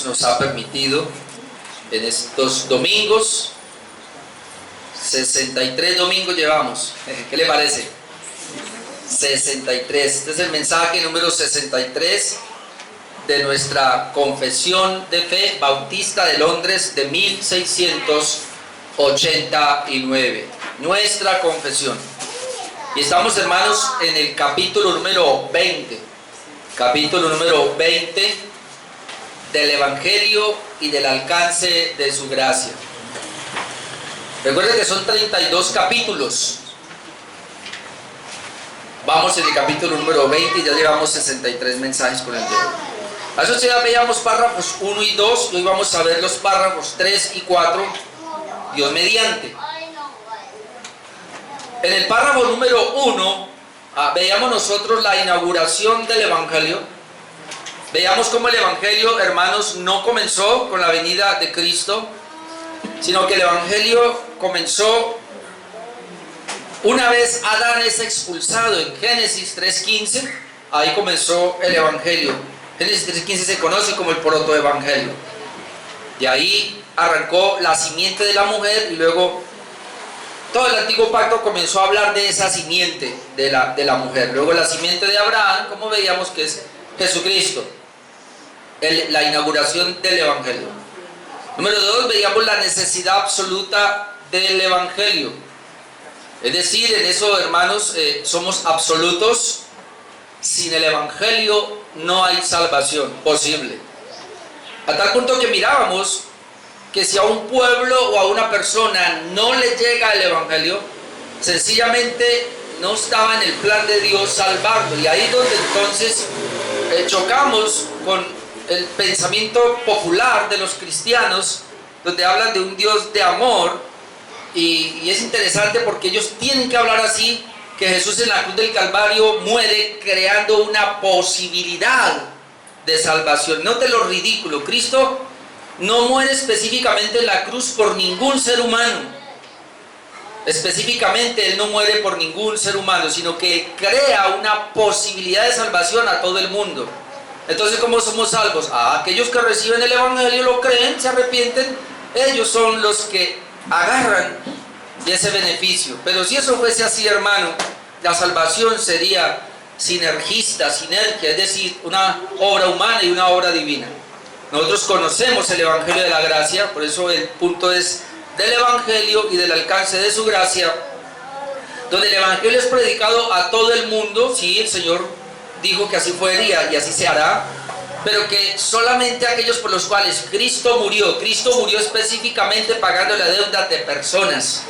nos ha permitido en estos domingos. 63 domingos llevamos. ¿Qué le parece? 63. Este es el mensaje número 63 de nuestra confesión de fe bautista de Londres de 1689. Nuestra confesión. Y estamos, hermanos, en el capítulo número 20. Capítulo número 20 del Evangelio y del alcance de su gracia. Recuerden que son 32 capítulos. Vamos en el capítulo número 20 y ya llevamos 63 mensajes con el de hoy. Hace ya veíamos párrafos 1 y 2 y hoy vamos a ver los párrafos 3 y 4, Dios mediante. En el párrafo número 1 veíamos nosotros la inauguración del Evangelio. Veíamos cómo el Evangelio, hermanos, no comenzó con la venida de Cristo, sino que el Evangelio comenzó una vez Adán es expulsado en Génesis 3:15. Ahí comenzó el Evangelio. Génesis 3:15 se conoce como el protoevangelio. Y ahí arrancó la simiente de la mujer y luego todo el antiguo pacto comenzó a hablar de esa simiente de la mujer. Luego la simiente de Abraham, como veíamos que es Jesucristo. La inauguración del Evangelio. Número 2, veíamos la necesidad absoluta del Evangelio. Es decir, en eso, hermanos, somos absolutos. Sin el Evangelio no hay salvación posible. A tal punto que mirábamos que si a un pueblo o a una persona no le llega el Evangelio, sencillamente no estaba en el plan de Dios salvarlo. Y ahí es donde entonces chocamos con el pensamiento popular de los cristianos, donde hablan de un Dios de amor, y es interesante porque ellos tienen que hablar así, que Jesús en la cruz del Calvario muere creando una posibilidad de salvación. Note lo ridículo, Cristo no muere específicamente en la cruz por ningún ser humano. Específicamente Él no muere por ningún ser humano, sino que crea una posibilidad de salvación a todo el mundo. Entonces, ¿cómo somos salvos? Aquellos que reciben el Evangelio, lo creen, se arrepienten, ellos son los que agarran de ese beneficio. Pero si eso fuese así, hermano, la salvación sería sinergista, sinergia, es decir, una obra humana y una obra divina. Nosotros conocemos el Evangelio de la gracia, por eso el punto es del Evangelio y del alcance de su gracia, donde el Evangelio es predicado a todo el mundo. Sí, el Señor dijo que así fuera y así se hará, pero que solamente aquellos por los cuales Cristo murió específicamente pagando la deuda de personas.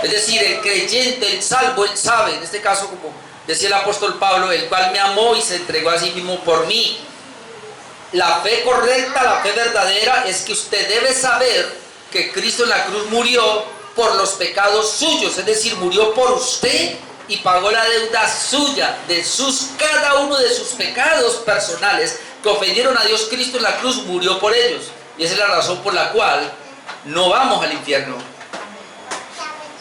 Es decir, el creyente, el salvo, él sabe, en este caso, como decía el apóstol Pablo, el cual me amó y se entregó a sí mismo por mí. La fe correcta, la fe verdadera, es que usted debe saber que Cristo en la cruz murió por los pecados suyos, es decir, murió por usted y pagó la deuda suya, cada uno de sus pecados personales que ofendieron a Dios. Cristo en la cruz murió por ellos, y esa es la razón por la cual no vamos al infierno.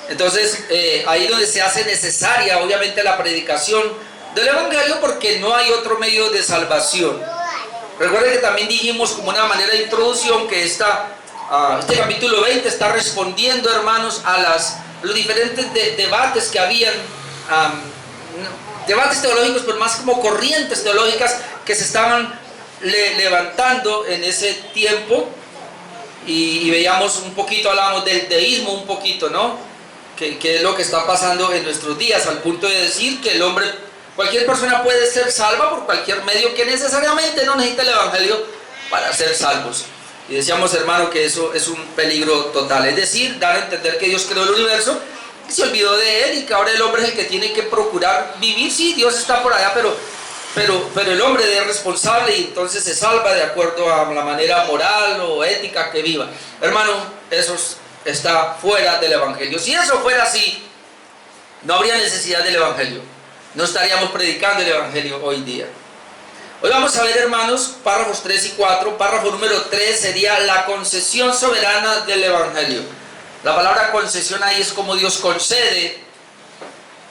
Entonces, ahí donde se hace necesaria, obviamente, la predicación del Evangelio, porque no hay otro medio de salvación. Recuerden que también dijimos como una manera de introducción que este capítulo 20 está respondiendo, hermanos, a los diferentes debates que habían, debates teológicos, pero más como corrientes teológicas que se estaban levantando en ese tiempo. Y veíamos un poquito, hablábamos del deísmo un poquito, ¿no? Que es lo que está pasando en nuestros días, al punto de decir que el hombre, cualquier persona puede ser salva por cualquier medio, que necesariamente no necesita el Evangelio para ser salvos. Y decíamos, hermano, que eso es un peligro total. Es decir, dar a entender que Dios creó el universo, que se olvidó de Él y que ahora el hombre es el que tiene que procurar vivir. Sí, Dios está por allá, pero el hombre es responsable y entonces se salva de acuerdo a la manera moral o ética que viva. Hermano, eso está fuera del Evangelio. Si eso fuera así, no habría necesidad del Evangelio. No estaríamos predicando el Evangelio hoy día. Hoy vamos a ver, hermanos, párrafos 3 y 4. Párrafo número 3 sería la concesión soberana del Evangelio. La palabra concesión ahí es como Dios concede.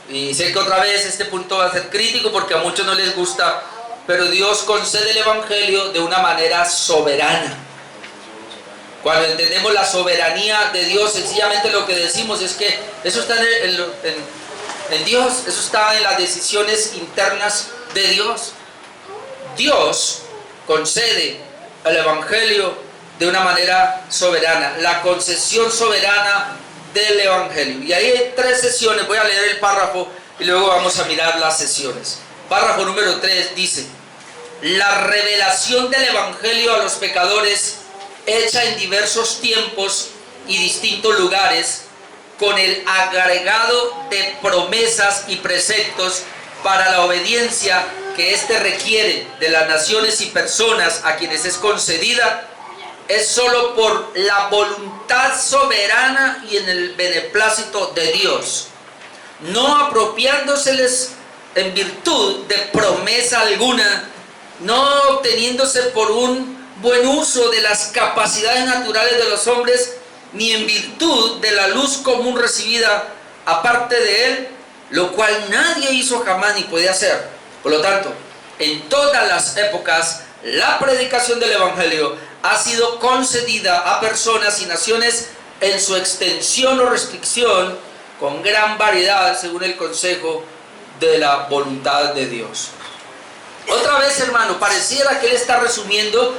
Y sé que otra vez este punto va a ser crítico porque a muchos no les gusta pero Dios concede el Evangelio de una manera soberana. Cuando entendemos la soberanía de Dios, sencillamente lo que decimos es que eso está en Dios, eso está en las decisiones internas de Dios. Dios concede el Evangelio de una manera soberana, la concesión soberana del Evangelio. Y ahí hay 3 sesiones, voy a leer el párrafo y luego vamos a mirar las sesiones. Párrafo número 3 dice: la revelación del Evangelio a los pecadores, hecha en diversos tiempos y distintos lugares, con el agregado de promesas y preceptos para la obediencia que éste requiere de las naciones y personas a quienes es concedida, es solo por la voluntad soberana y en el beneplácito de Dios, no apropiándoseles en virtud de promesa alguna, no obteniéndose por un buen uso de las capacidades naturales de los hombres, ni en virtud de la luz común recibida aparte de él, lo cual nadie hizo jamás ni puede hacer. Por lo tanto, en todas las épocas, la predicación del Evangelio ha sido concedida a personas y naciones en su extensión o restricción, con gran variedad según el consejo de la voluntad de Dios. Otra vez, hermano, pareciera que él está resumiendo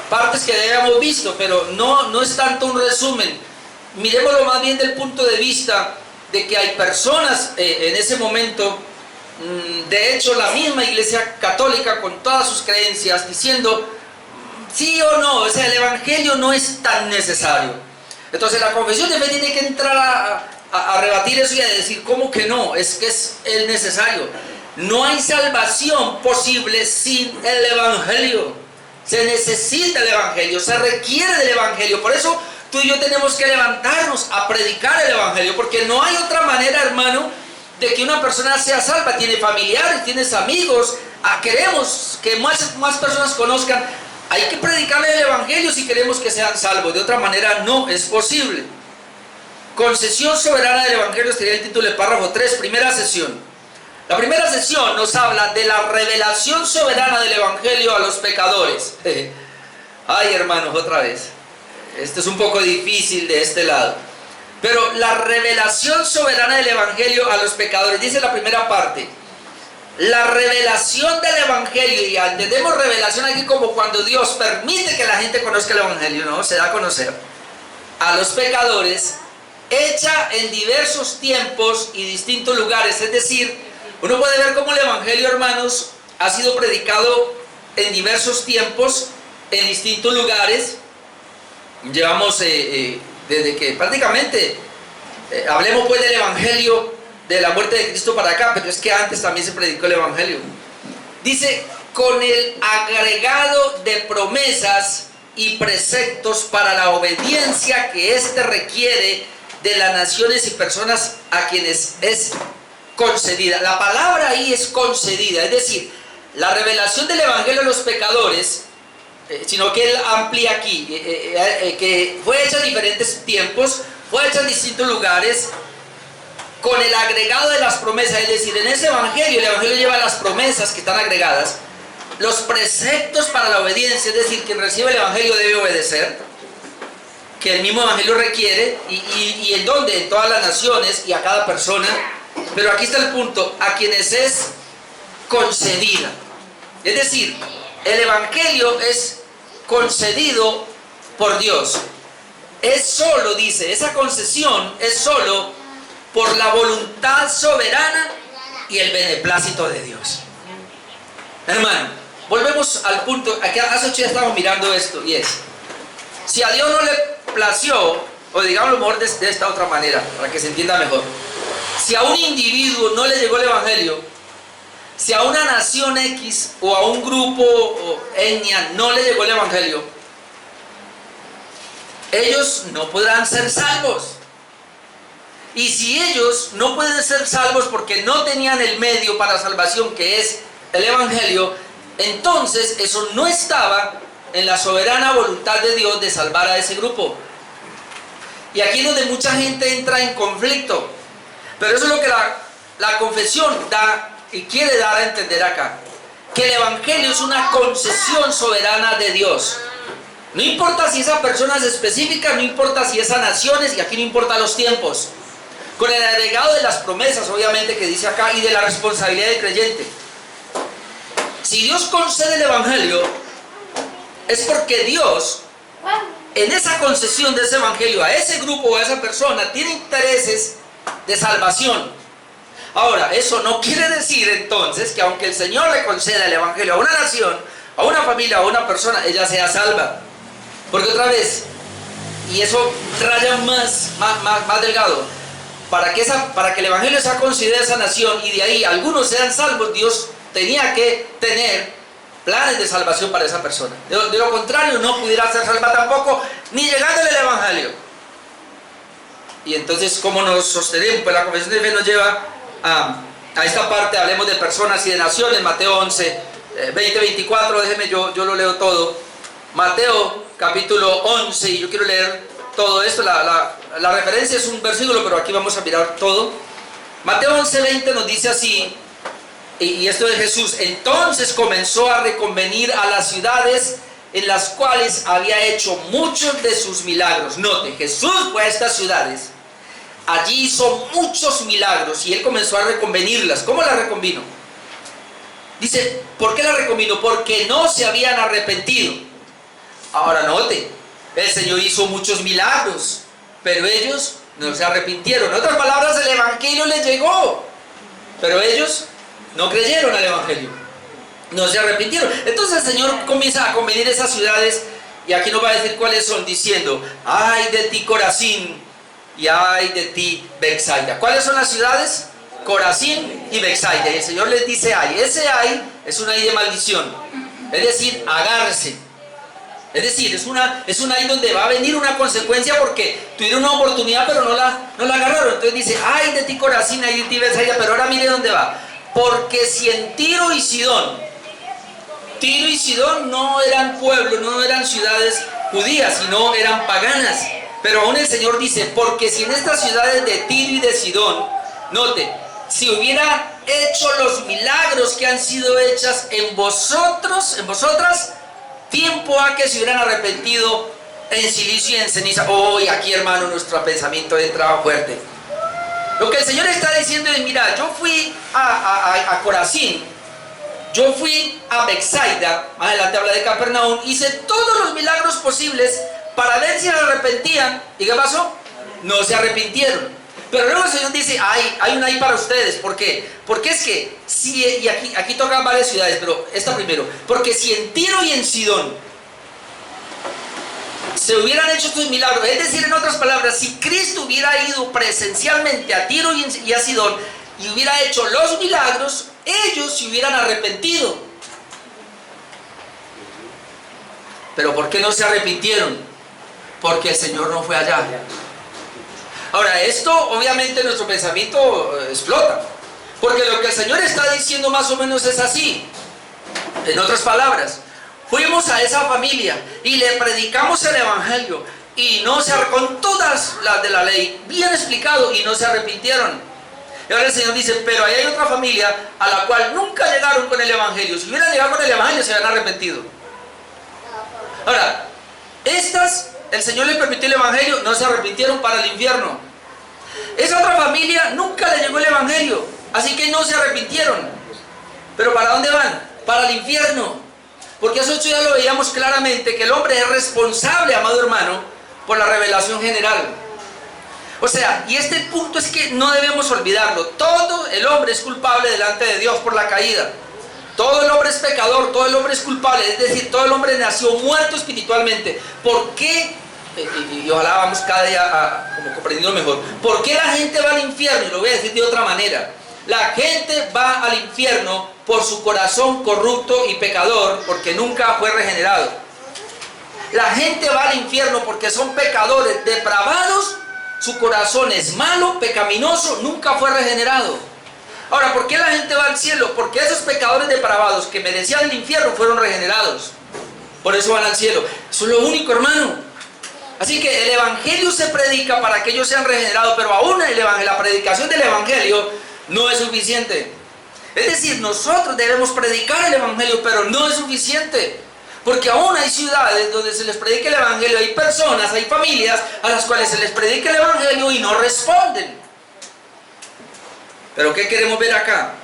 partes que ya habíamos visto, pero no es tanto un resumen. Miremoslo más bien del punto de vista de que hay personas en ese momento, de hecho la misma Iglesia Católica con todas sus creencias, diciendo sí o no, o sea, el Evangelio no es tan necesario. Entonces la confesión de fe tiene que entrar a rebatir eso y a decir, ¿cómo que no? Es que es el necesario. No hay salvación posible sin el Evangelio. Se necesita el Evangelio, se requiere del Evangelio. Por eso tú y yo tenemos que levantarnos a predicar el Evangelio, porque no hay otra manera, hermano, de que una persona sea salva. Tiene familiares, tienes amigos, queremos que más personas conozcan. Hay que predicarle el Evangelio si queremos que sean salvos. De otra manera no es posible. Concesión soberana del Evangelio sería el título del párrafo 3, primera sesión. La primera sesión nos habla de la revelación soberana del Evangelio a los pecadores. Ay, hermanos, otra vez. Esto es un poco difícil de este lado. Pero la revelación soberana del Evangelio a los pecadores, dice la primera parte. La revelación del Evangelio, y entendemos revelación aquí como cuando Dios permite que la gente conozca el Evangelio, ¿no? Se da a conocer a los pecadores, hecha en diversos tiempos y distintos lugares. Es decir, uno puede ver cómo el Evangelio, hermanos, ha sido predicado en diversos tiempos, en distintos lugares. Llevamos desde que prácticamente hablemos pues del Evangelio de la muerte de Cristo para acá, pero es que antes también se predicó el Evangelio. Dice, con el agregado de promesas y preceptos para la obediencia que éste requiere de las naciones y personas a quienes es concedida. La palabra ahí es concedida, es decir, la revelación del Evangelio a los pecadores, sino que él amplía aquí, que fue hecha en diferentes tiempos, fue hecha en distintos lugares, con el agregado de las promesas. Es decir, en ese Evangelio, el Evangelio lleva las promesas que están agregadas, los preceptos para la obediencia, es decir, quien recibe el Evangelio debe obedecer, que el mismo Evangelio requiere, y en donde, en todas las naciones y a cada persona. Pero aquí está el punto, a quienes es concedida. Es decir, el Evangelio es concedido por Dios. Es solo, dice, esa concesión es solo por la voluntad soberana y el beneplácito de Dios. Hermano, volvemos al punto, aquí hace 8 días estamos mirando esto, y es, si a Dios no le plació, o digamos lo mejor de esta otra manera, para que se entienda mejor, si a un individuo no le llegó el Evangelio, si a una nación X o a un grupo o etnia no le llegó el Evangelio, ellos no podrán ser salvos. Y si ellos no pueden ser salvos porque no tenían el medio para salvación, que es el Evangelio, entonces eso no estaba en la soberana voluntad de Dios de salvar a ese grupo. Y aquí es donde mucha gente entra en conflicto. Pero eso es lo que la confesión da y quiere dar a entender acá. que el evangelio es una concesión soberana de Dios. No importa si esa persona es específica, no importa si es a naciones, y aquí no importa los tiempos. Con el agregado de las promesas, obviamente, que dice acá, y de la responsabilidad del creyente. Si Dios concede el evangelio, es porque Dios, en esa concesión de ese evangelio a ese grupo o a esa persona, tiene intereses de salvación. Ahora, eso no quiere decir entonces que aunque el Señor le conceda el evangelio a una nación, a una familia, a una persona, ella sea salva. Porque otra vez, y eso raya más delgado, para que el evangelio sea concedido a esa nación y de ahí algunos sean salvos, Dios tenía que tener planes de salvación para esa persona. De lo contrario, no pudiera ser salva tampoco, ni llegándole el evangelio. Y entonces, ¿cómo nos sostenemos? Pues la confesión de fe nos lleva a esta parte. Hablemos de personas y de naciones. Mateo 11, 20-24, déjeme, yo lo leo todo. Mateo capítulo 11, y yo quiero leer todo esto. La referencia es un versículo, pero aquí vamos a mirar todo. Mateo 11, 20 nos dice así, y esto de Jesús: entonces comenzó a reconvenir a las ciudades en las cuales había hecho muchos de sus milagros. Note, Jesús fue a estas ciudades, allí hizo muchos milagros y él comenzó a reconvenirlas. ¿Cómo las reconvino? Dice, ¿por qué las reconvino? Porque no se habían arrepentido. Ahora note, el Señor hizo muchos milagros, pero ellos no se arrepintieron. En otras palabras, el evangelio les llegó, pero ellos no creyeron al evangelio, no se arrepintieron. Entonces el Señor comienza a convenir esas ciudades, y aquí nos va a decir cuáles son, diciendo: ay de ti Corazín, y ay de ti Betsaida. ¿Cuáles son las ciudades? Corazín y Betsaida. Y el Señor les dice ay. Ese ay es un ay de maldición, es decir, agárrense. Es decir, es un ay donde va a venir una consecuencia porque tuvieron una oportunidad pero no la agarraron. Entonces dice, ay de ti Corazín, ay de ti Betsaida. Pero ahora mire dónde va. Porque si en Tiro y Sidón no eran pueblos, no eran ciudades judías, sino eran paganas. Pero aún el Señor dice, porque si en estas ciudades de Tiro y de Sidón, note, si hubiera hecho los milagros que han sido hechas en vosotras, tiempo a que se hubieran arrepentido en silicio y en ceniza. Hoy aquí, hermano, nuestro pensamiento entra fuerte. Lo que el Señor está diciendo es, mira, yo fui a Corazín, yo fui a Betsaida, más adelante habla de Capernaum, hice todos los milagros posibles para ver si se arrepentían. ¿Y qué pasó? No se arrepintieron. Pero luego el Señor dice, hay un ay para ustedes. ¿Por qué? Porque es que, y aquí tocan varias ciudades, pero esta primero. Porque si en Tiro y en Sidón se hubieran hecho estos milagros, es decir, en otras palabras, si Cristo hubiera ido presencialmente a Tiro y a Sidón y hubiera hecho los milagros, ellos se hubieran arrepentido. Pero ¿por qué no se arrepintieron? Porque el Señor no fue allá. Ahora, esto obviamente nuestro pensamiento explota, porque lo que el Señor está diciendo más o menos es así. En otras palabras, fuimos a esa familia y le predicamos el evangelio y con todas las de la ley bien explicado, y no se arrepintieron. Y ahora el Señor dice, pero ahí hay otra familia a la cual nunca llegaron con el evangelio. Si hubieran llegado con el evangelio, se habían arrepentido. Ahora, el Señor les permitió el evangelio, no se arrepintieron, para el infierno. Esa otra familia nunca le llegó el evangelio, así que no se arrepintieron. Pero ¿para dónde van? Para el infierno. Porque eso ya lo veíamos claramente, que el hombre es responsable, amado hermano, por la revelación general. O sea, y este punto es que no debemos olvidarlo. Todo el hombre es culpable delante de Dios por la caída. Todo el hombre es pecador, todo el hombre es culpable, es decir, todo el hombre nació muerto espiritualmente. ¿Por qué? Y ojalá vamos cada día como comprendiendo mejor. ¿Por qué la gente va al infierno? Y lo voy a decir de otra manera. La gente va al infierno por su corazón corrupto y pecador, porque nunca fue regenerado. La gente va al infierno porque son pecadores depravados, su corazón es malo, pecaminoso, nunca fue regenerado. Ahora, ¿por qué la gente va al cielo? Porque esos pecadores depravados que merecían el infierno fueron regenerados. Por eso van al cielo. Eso es lo único, hermano. Así que el evangelio se predica para que ellos sean regenerados, pero aún la predicación del evangelio no es suficiente. Es decir, nosotros debemos predicar el evangelio, pero no es suficiente. Porque aún hay ciudades donde se les predica el evangelio, hay personas, hay familias a las cuales se les predica el evangelio y no responden. Pero ¿qué queremos ver acá?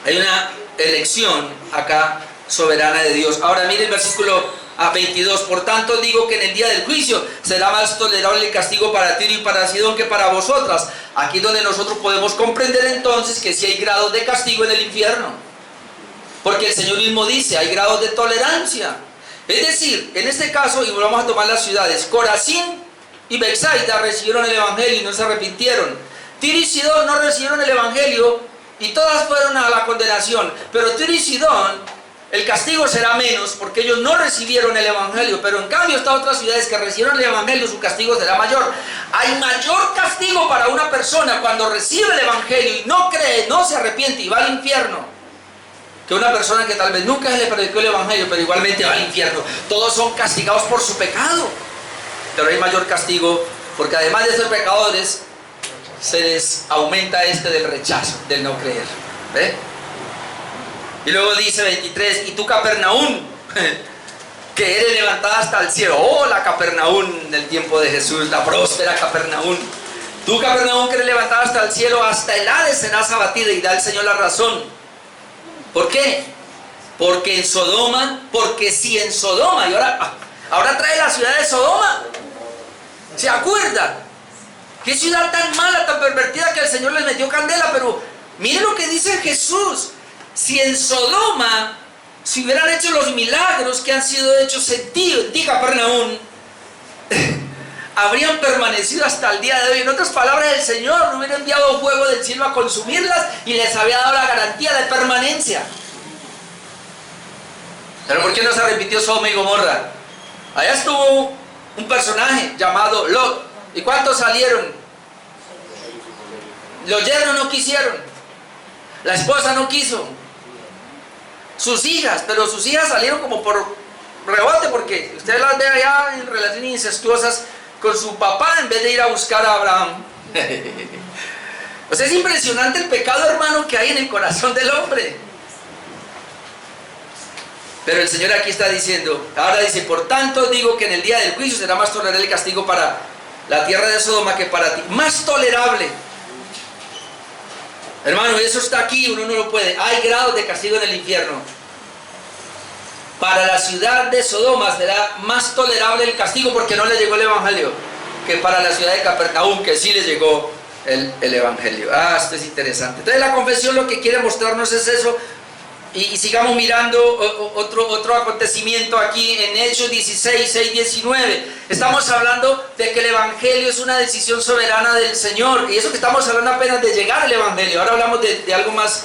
Hay una elección acá soberana de Dios. Ahora mire el versículo 22. Por tanto digo que en el día del juicio será más tolerable el castigo para Tiro y para Sidón que para vosotras. Aquí donde nosotros podemos comprender entonces que sí hay grados de castigo en el infierno. Porque el Señor mismo dice, hay grados de tolerancia. Es decir, en este caso, y vamos a tomar las ciudades, Corazín y Betsaida recibieron el evangelio y no se arrepintieron. Tiro y Sidón no recibieron el evangelio y todas fueron a la condenación. Pero Tiro y Sidón, el castigo será menos porque ellos no recibieron el evangelio. Pero en cambio estas otras ciudades que recibieron el evangelio, su castigo será mayor. Hay mayor castigo para una persona cuando recibe el evangelio y no cree, no se arrepiente y va al infierno, que una persona que tal vez nunca se le predicó el evangelio, pero igualmente va al infierno. Todos son castigados por su pecado, pero hay mayor castigo porque además de ser pecadores, se les aumenta del rechazo, del no creer. ¿Ve? Y luego dice 23, y tú Capernaum, que eres levantada hasta el cielo. Oh, la Capernaum del tiempo de Jesús, la próspera Capernaum. Tú Capernaum, que eres levantada hasta el cielo, hasta el Hades serás abatida. Y da el Señor la razón. ¿Por qué? Porque si en Sodoma, y ahora trae la ciudad de Sodoma. ¿Se acuerda? Qué ciudad tan mala, tan pervertida, que el Señor les metió candela. Pero mire lo que dice Jesús. Si en Sodoma se hubieran hecho los milagros que han sido hechos en ti, Capernaum, habrían permanecido hasta el día de hoy. En otras palabras, el Señor no hubiera enviado fuego del cielo a consumirlas y les había dado la garantía de permanencia. Pero ¿por qué no se repitió Sodoma y Gomorra? Allá estuvo un personaje llamado Lot. ¿Y cuántos salieron? Los yernos no quisieron. La esposa no quiso. Sus hijas, pero sus hijas salieron como por rebote, porque usted las ve allá en relaciones incestuosas con su papá en vez de ir a buscar a Abraham. O sea, es impresionante el pecado, hermano, que hay en el corazón del hombre. Pero el Señor aquí está diciendo, ahora dice, por tanto digo que en el día del juicio será más tolerable el castigo para la tierra de Sodoma que para ti. Más tolerable. Hermano, eso está aquí, uno no lo puede. Hay grados de castigo en el infierno. Para la ciudad de Sodoma será más tolerable el castigo porque no le llegó el evangelio, que para la ciudad de Capernaum, que sí le llegó el evangelio. Esto es interesante. Entonces la confesión lo que quiere mostrarnos es eso. Y sigamos mirando otro acontecimiento aquí en Hechos 16, 6, 19. Estamos hablando de que el evangelio es una decisión soberana del Señor. Y eso que estamos hablando apenas de llegar al evangelio. Ahora hablamos de algo más,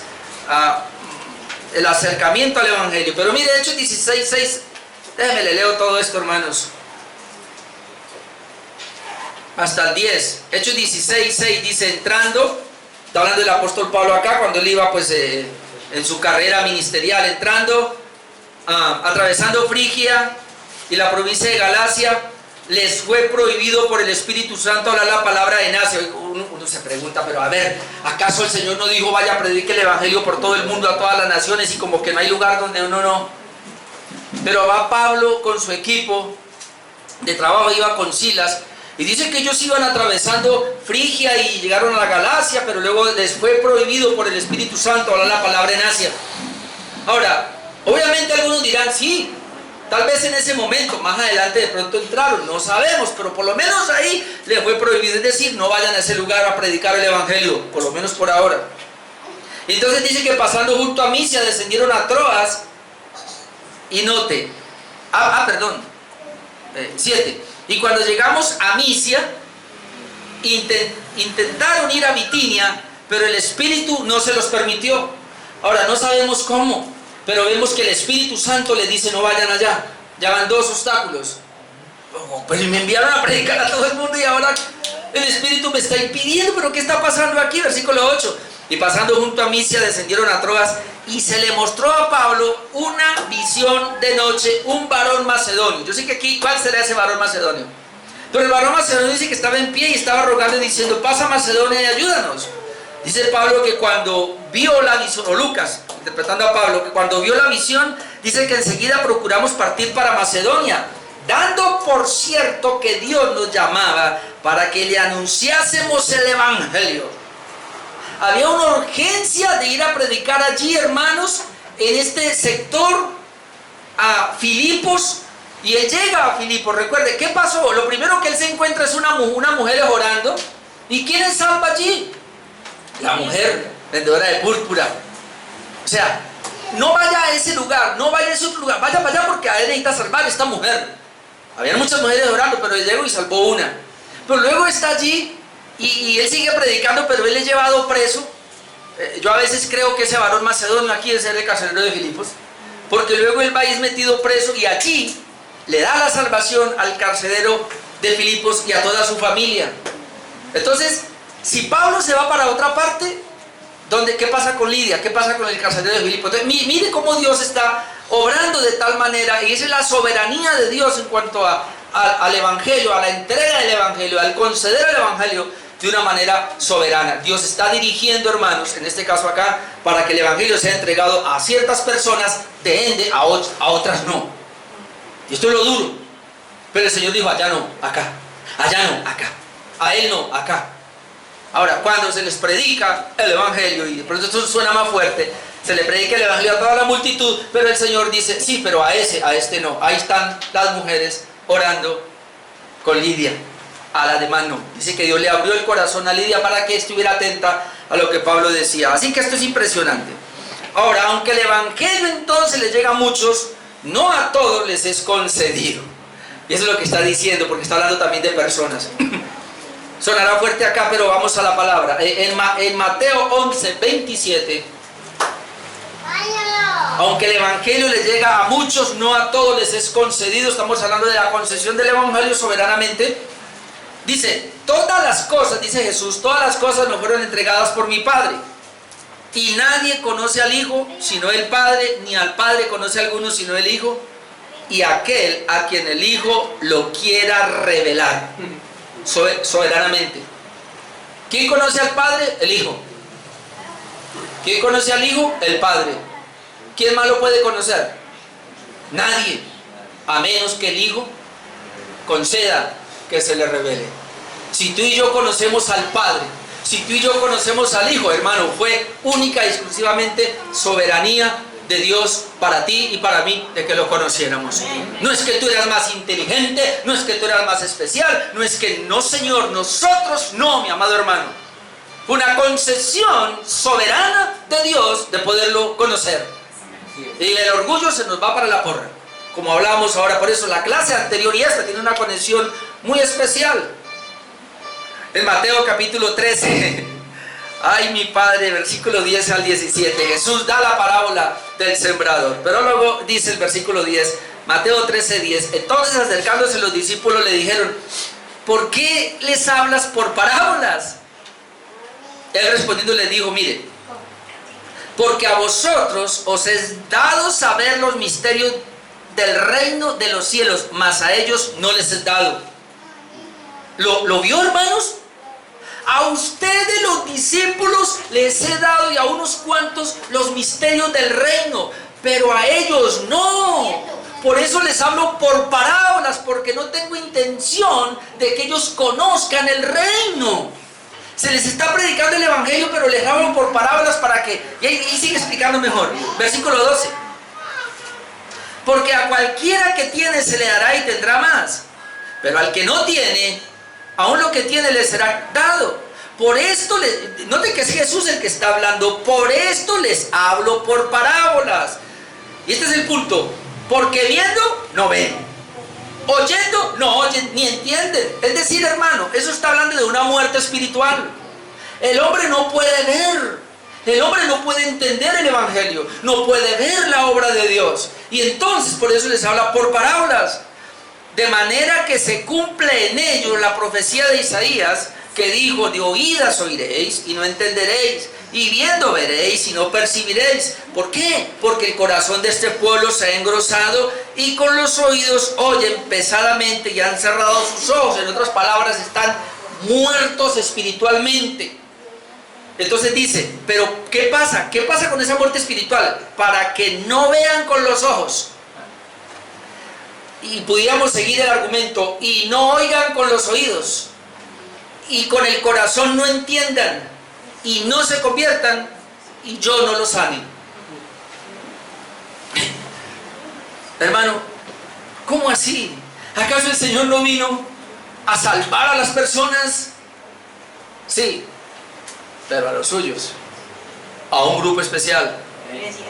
el acercamiento al evangelio. Pero mire, Hechos 16, 6. Déjenme, le leo todo esto, hermanos. Hasta el 10. Hechos 16, 6 dice, entrando, está hablando del apóstol Pablo acá, cuando él iba pues en su carrera ministerial, entrando, atravesando Frigia y la provincia de Galacia, les fue prohibido por el Espíritu Santo hablar la palabra en Asia. Uno se pregunta, pero a ver, ¿acaso el Señor no dijo, vaya, predique el evangelio por todo el mundo, a todas las naciones, y como que no hay lugar donde uno no? Pero va Pablo con su equipo de trabajo, iba con Silas, y dice que ellos iban atravesando Frigia y llegaron a la Galacia, pero luego les fue prohibido por el Espíritu Santo hablar la palabra en Asia. Ahora, obviamente algunos dirán, sí, tal vez en ese momento, más adelante de pronto entraron, no sabemos, pero por lo menos ahí les fue prohibido, es decir, no vayan a ese lugar a predicar el evangelio, por lo menos por ahora. Y entonces dice que pasando junto a Misia descendieron a Troas, y note, 7. Y cuando llegamos a Misia, intentaron ir a Bitinia, pero el Espíritu no se los permitió. Ahora, no sabemos cómo, pero vemos que el Espíritu Santo les dice, no vayan allá. Ya van 2 obstáculos. Pero me enviaron a predicar a todo el mundo y ahora el Espíritu me está impidiendo. ¿Pero qué está pasando aquí? Versículo 8. Y pasando junto a Misia, descendieron a Troas, y se le mostró a Pablo una visión de noche, un varón macedonio. Yo sé que aquí, ¿cuál será ese varón macedonio? Pero el varón macedonio dice que estaba en pie y estaba rogando y diciendo, pasa Macedonia y ayúdanos. Dice Pablo que cuando vio la visión, o Lucas, interpretando a Pablo, que cuando vio la visión, dice que enseguida procuramos partir para Macedonia, dando por cierto que Dios nos llamaba para que le anunciásemos el Evangelio. Había una urgencia de ir a predicar allí, hermanos, en este sector, a Filipos. Y él llega a Filipos. Recuerde, ¿qué pasó? Lo primero que él se encuentra es una mujer orando. ¿Y quién es salva allí? La mujer vendedora de púrpura. O sea, no vaya a ese lugar, no vaya a ese otro lugar, vaya para allá porque a él necesita salvar a esta mujer. Había muchas mujeres orando, pero él llegó y salvó una. Pero luego está allí y él sigue predicando, pero él es llevado preso. Yo a veces creo que ese varón macedonio aquí es el carcelero de Filipos, porque luego él va y es metido preso y allí le da la salvación al carcelero de Filipos y a toda su familia. Entonces, si Pablo se va para otra parte, ¿qué pasa con Lidia? ¿Qué pasa con el carcelero de Filipos? Entonces, mire cómo Dios está obrando de tal manera, y esa es la soberanía de Dios en cuanto al Evangelio, a la entrega del Evangelio, al conceder el Evangelio de una manera soberana. Dios está dirigiendo, hermanos, en este caso acá, para que el Evangelio sea entregado a ciertas personas, de ende a otras no. Y esto es lo duro. Pero el Señor dijo, allá no, acá. Allá no, acá. A él no, acá. Ahora, cuando se les predica el Evangelio, y por eso esto suena más fuerte, se le predica el Evangelio a toda la multitud, pero el Señor dice, sí, pero a este no. Ahí están las mujeres orando con Lidia. A la demás no. Dice que Dios le abrió el corazón a Lidia para que estuviera atenta a lo que Pablo decía. Así que esto es impresionante. Ahora, aunque el Evangelio entonces les llega a muchos, no a todos les es concedido. Y eso es lo que está diciendo, porque está hablando también de personas. Sonará fuerte acá, pero vamos a la palabra. En Mateo 11, 27. Aunque el Evangelio les llega a muchos, no a todos les es concedido. Estamos hablando de la concesión del Evangelio soberanamente. Dice, todas las cosas, dice Jesús, todas las cosas me fueron entregadas por mi Padre. Y nadie conoce al Hijo sino el Padre, ni al Padre conoce a alguno sino el Hijo, y aquel a quien el Hijo lo quiera revelar soberanamente. ¿Quién conoce al Padre? El Hijo. ¿Quién conoce al Hijo? El Padre. ¿Quién más lo puede conocer? Nadie, a menos que el Hijo conceda que se le revele. Si tú y yo conocemos al Padre, si tú y yo conocemos al Hijo, hermano, fue única y exclusivamente soberanía de Dios para ti y para mí de que lo conociéramos. No es que tú eras más inteligente, no es que tú eras más especial, no es que no, Señor, nosotros no, mi amado hermano. Una concesión soberana de Dios de poderlo conocer. Y el orgullo se nos va para la porra, como hablábamos ahora. Por eso la clase anterior y esta tiene una conexión muy especial. En Mateo capítulo 13, ay mi Padre, versículo 10 al 17, Jesús da la parábola del sembrador. Pero luego dice el versículo 10, Mateo 13, 10, entonces acercándose los discípulos le dijeron, ¿por qué les hablas por parábolas? Él respondiendo les dijo, mire, porque a vosotros os es dado saber los misterios del reino de los cielos, mas a ellos no les es dado. ¿Lo vio, hermanos? A ustedes los discípulos les he dado y a unos cuantos los misterios del reino, pero a ellos no. Por eso les hablo por parábolas, porque no tengo intención de que ellos conozcan el reino. Se les está predicando el Evangelio, pero les hablo por parábolas para que... Y ahí sigue explicando mejor. Versículo 12. Porque a cualquiera que tiene se le dará y tendrá más, pero al que no tiene, aún lo que tiene le será dado. Por esto, noten que es Jesús el que está hablando, por esto les hablo por parábolas. Y este es el punto. Porque viendo, no ven. Oyendo, no oyen ni entienden. Es decir, hermano, eso está hablando de una muerte espiritual. El hombre no puede ver. El hombre no puede entender el Evangelio. No puede ver la obra de Dios. Y entonces por eso les habla por parábolas. De manera que se cumple en ellos la profecía de Isaías, que dijo, de oídas oiréis y no entenderéis, y viendo veréis y no percibiréis. ¿Por qué? Porque el corazón de este pueblo se ha engrosado y con los oídos oyen pesadamente y han cerrado sus ojos. En otras palabras, están muertos espiritualmente. Entonces dice, pero ¿qué pasa? ¿Qué pasa con esa muerte espiritual? Para que no vean con los ojos. Y pudiéramos seguir el argumento, y no oigan con los oídos, y con el corazón no entiendan, y no se conviertan, y yo no los sane. Hermano, ¿cómo así? ¿Acaso el Señor no vino a salvar a las personas? Sí, pero a los suyos, a un grupo especial,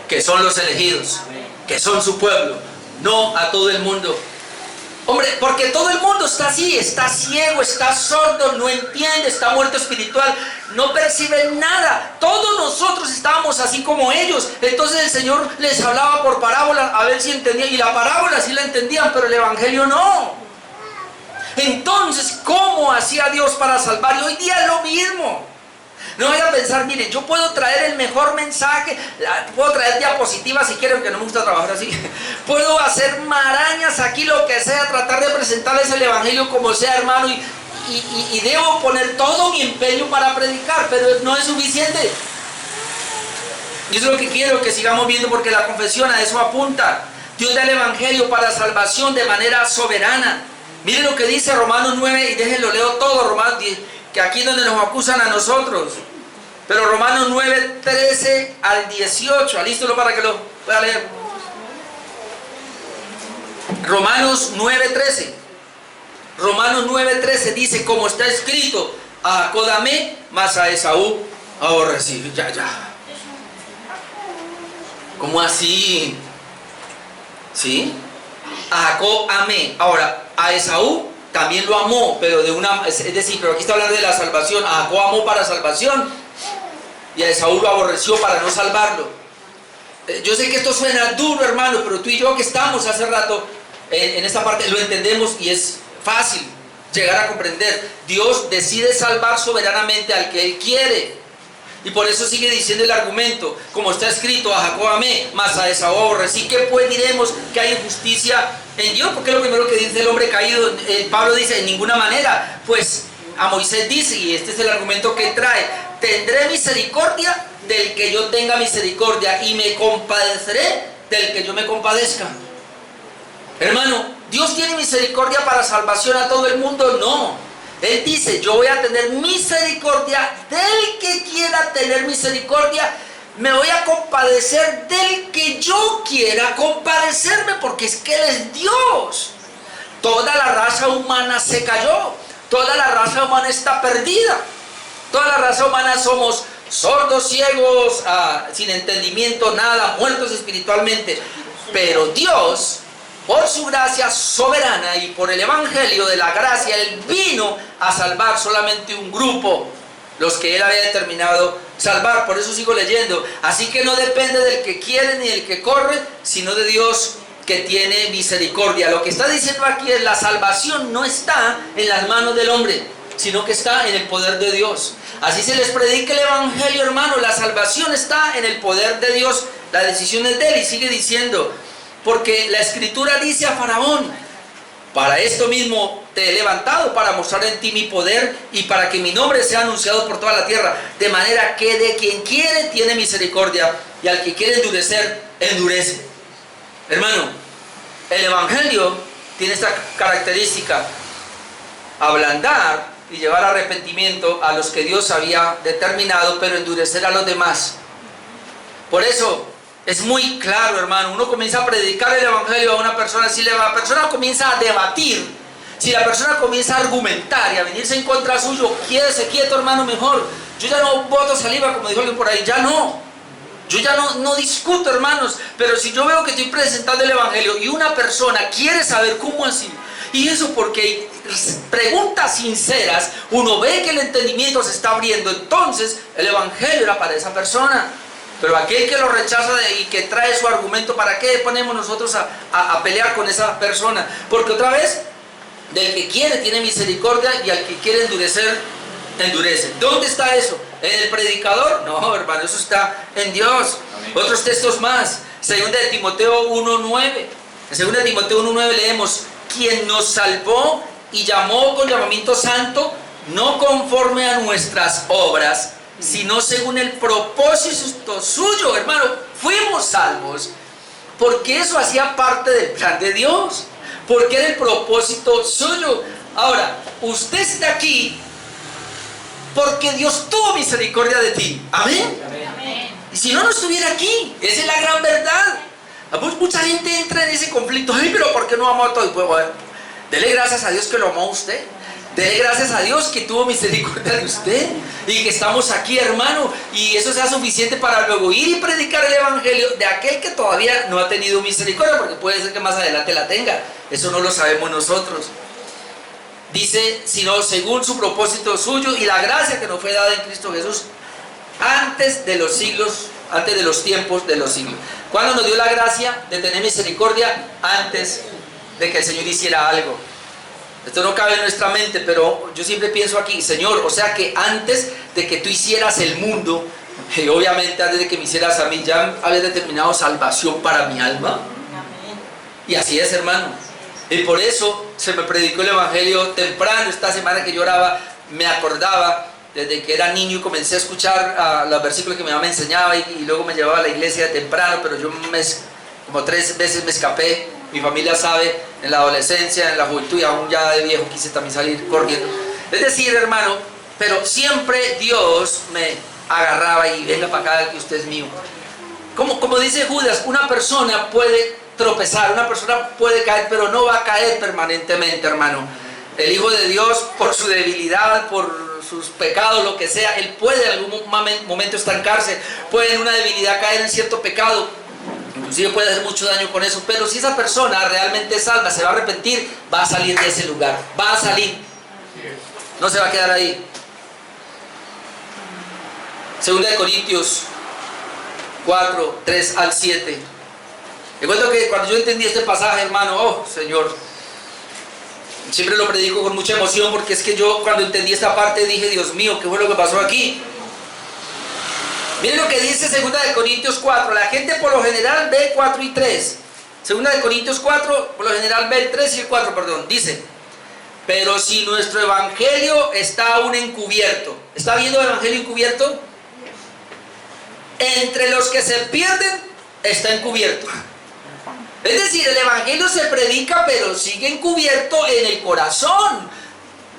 que son los elegidos, que son su pueblo, no a todo el mundo. Hombre, porque todo el mundo está así, está ciego, está sordo, no entiende, está muerto espiritual, no percibe nada. Todos nosotros estábamos así como ellos. Entonces el Señor les hablaba por parábolas a ver si entendían, y la parábola sí la entendían, pero el Evangelio no. Entonces, ¿cómo hacía Dios para salvar? Y hoy día es lo mismo. No vayan a pensar, miren, yo puedo traer el mejor mensaje, puedo traer diapositivas si quieren, que no me gusta trabajar así. Puedo hacer marañas aquí, lo que sea, tratar de presentarles el Evangelio como sea, hermano, y debo poner todo mi empeño para predicar, pero no es suficiente. Y eso es lo que quiero que sigamos viendo, porque la confesión a eso apunta. Dios da el Evangelio para salvación de manera soberana. Miren lo que dice Romanos 9, y déjenlo, leo todo, Romanos 10. Que aquí es donde nos acusan a nosotros. Pero Romanos 9, 13 al 18. Alístelo para que lo pueda leer. Romanos 9, 13. Romanos 9, 13 dice, como está escrito, a Jacob amé, mas a Esaú aborrecí. Ya. ¿Cómo así? ¿Sí? A Jacob amé. Ahora, a Esaú también lo amó, pero es decir, pero aquí está hablando de la salvación. A Jacob amó para salvación, y a Esaú lo aborreció para no salvarlo. Yo sé que esto suena duro, hermano, pero tú y yo que estamos hace rato en esta parte lo entendemos, y es fácil llegar a comprender. Dios decide salvar soberanamente al que Él quiere, y por eso sigue diciendo el argumento, como está escrito, a Jacob amé, mas a Esaú aborrecí. ¿Qué pues diremos? ¿Que hay injusticia en Dios? Porque es lo primero que dice el hombre caído. Pablo dice, en ninguna manera. Pues a Moisés dice, y este es el argumento que trae, tendré misericordia del que yo tenga misericordia, y me compadeceré del que yo me compadezca. Hermano, ¿Dios tiene misericordia para salvación a todo el mundo? No. Él dice, yo voy a tener misericordia del que quiera tener misericordia, me voy a compadecer del que yo quiera compadecerme, porque es que Él es Dios. Toda la raza humana se cayó, toda la raza humana está perdida, toda la raza humana somos sordos, ciegos, sin entendimiento, nada, muertos espiritualmente. Pero Dios, por su gracia soberana y por el Evangelio de la gracia, Él vino a salvar solamente un grupo, los que Él había determinado salvar. Por eso sigo leyendo. Así que no depende del que quiere ni del que corre, sino de Dios que tiene misericordia. Lo que está diciendo aquí es, la salvación no está en las manos del hombre, sino que está en el poder de Dios. Así se les predica el Evangelio, hermano. La salvación está en el poder de Dios, la decisión es de Él. Y sigue diciendo, porque la Escritura dice a Faraón, para esto mismo te he levantado, para mostrar en ti mi poder, y para que mi nombre sea anunciado por toda la tierra, de manera que de quien quiere tiene misericordia, y al que quiere endurecer, endurece. Hermano, el Evangelio tiene esta característica: ablandar y llevar arrepentimiento a los que Dios había determinado, pero endurecer a los demás. Por eso es muy claro, hermano. Uno comienza a predicar el Evangelio a una persona, si la persona comienza a debatir, si la persona comienza a argumentar y a venirse en contra suyo, quédese quieto, hermano, mejor. Yo ya no boto saliva, como dijo alguien por ahí, ya no. Yo ya no discuto, hermanos. Pero si yo veo que estoy presentando el Evangelio y una persona quiere saber cómo así, y eso porque preguntas sinceras, uno ve que el entendimiento se está abriendo, entonces el Evangelio era para esa persona. Pero aquel que lo rechaza y que trae su argumento, ¿para qué ponemos nosotros a pelear con esa persona? Porque otra vez, del que quiere tiene misericordia, y al que quiere endurecer, endurece. ¿Dónde está eso? ¿En el predicador? No, hermano, eso está en Dios. Amén. Otros textos más. Segunda de Timoteo 1:9. En segunda de Timoteo 1:9 leemos, quien nos salvó y llamó con llamamiento santo, no conforme a nuestras obras, sino según el propósito suyo, hermano. Fuimos salvos porque eso hacía parte del plan de Dios, porque era el propósito suyo. Ahora, usted está aquí porque Dios tuvo misericordia de ti. Amén. Y si no, no estuviera aquí. Esa es la gran verdad. Mucha gente entra en ese conflicto. Ay, pero ¿por qué no amó a todo? Pues, bueno, dele gracias a Dios que lo amó a usted. Dele gracias a Dios que tuvo misericordia de usted y que estamos aquí, hermano, y eso sea suficiente para luego ir y predicar el evangelio de aquel que todavía no ha tenido misericordia, porque puede ser que más adelante la tenga. Eso no lo sabemos nosotros. Dice, sino según su propósito suyo y la gracia que nos fue dada en Cristo Jesús antes de los siglos, antes de los tiempos de los siglos. ¿Cuándo nos dio la gracia de tener misericordia? Antes de que el Señor hiciera algo. Esto no cabe en nuestra mente, pero yo siempre pienso aquí, Señor, o sea que antes de que tú hicieras el mundo, y obviamente antes de que me hicieras a mí, ya habías determinado salvación para mi alma. Y así es, hermano. Y por eso se me predicó el evangelio temprano. Esta semana que yo oraba, me acordaba desde que era niño y comencé a escuchar los versículos que mi mamá me enseñaba y luego me llevaba a la iglesia de temprano, pero yo como 3 veces me escapé. Mi familia sabe, en la adolescencia, en la juventud y aún ya de viejo quise también salir corriendo. Es decir, hermano, pero siempre Dios me agarraba y venga para acá que usted es mío. Como dice Judas, una persona puede tropezar, una persona puede caer, pero no va a caer permanentemente, hermano. El Hijo de Dios, por su debilidad, por sus pecados, lo que sea, él puede en algún momento estancarse, puede en una debilidad caer en cierto pecado. Inclusive puede hacer mucho daño con eso, pero si esa persona realmente es salva, se va a arrepentir, va a salir de ese lugar, va a salir, no se va a quedar ahí. Segunda de Corintios 4, 3 al 7. Recuerdo que cuando yo entendí este pasaje, hermano, oh Señor, siempre lo predico con mucha emoción, porque es que yo cuando entendí esta parte dije, Dios mío, ¿qué fue lo que pasó aquí? Miren lo que dice 2 de Corintios 4. La gente por lo general ve 4 y 3. 2 de Corintios 4, por lo general ve el 3 y el 4, perdón. Dice, pero si nuestro evangelio está aún encubierto. ¿Está viendo el evangelio encubierto? Entre los que se pierden, está encubierto. Es decir, el evangelio se predica, pero sigue encubierto en el corazón.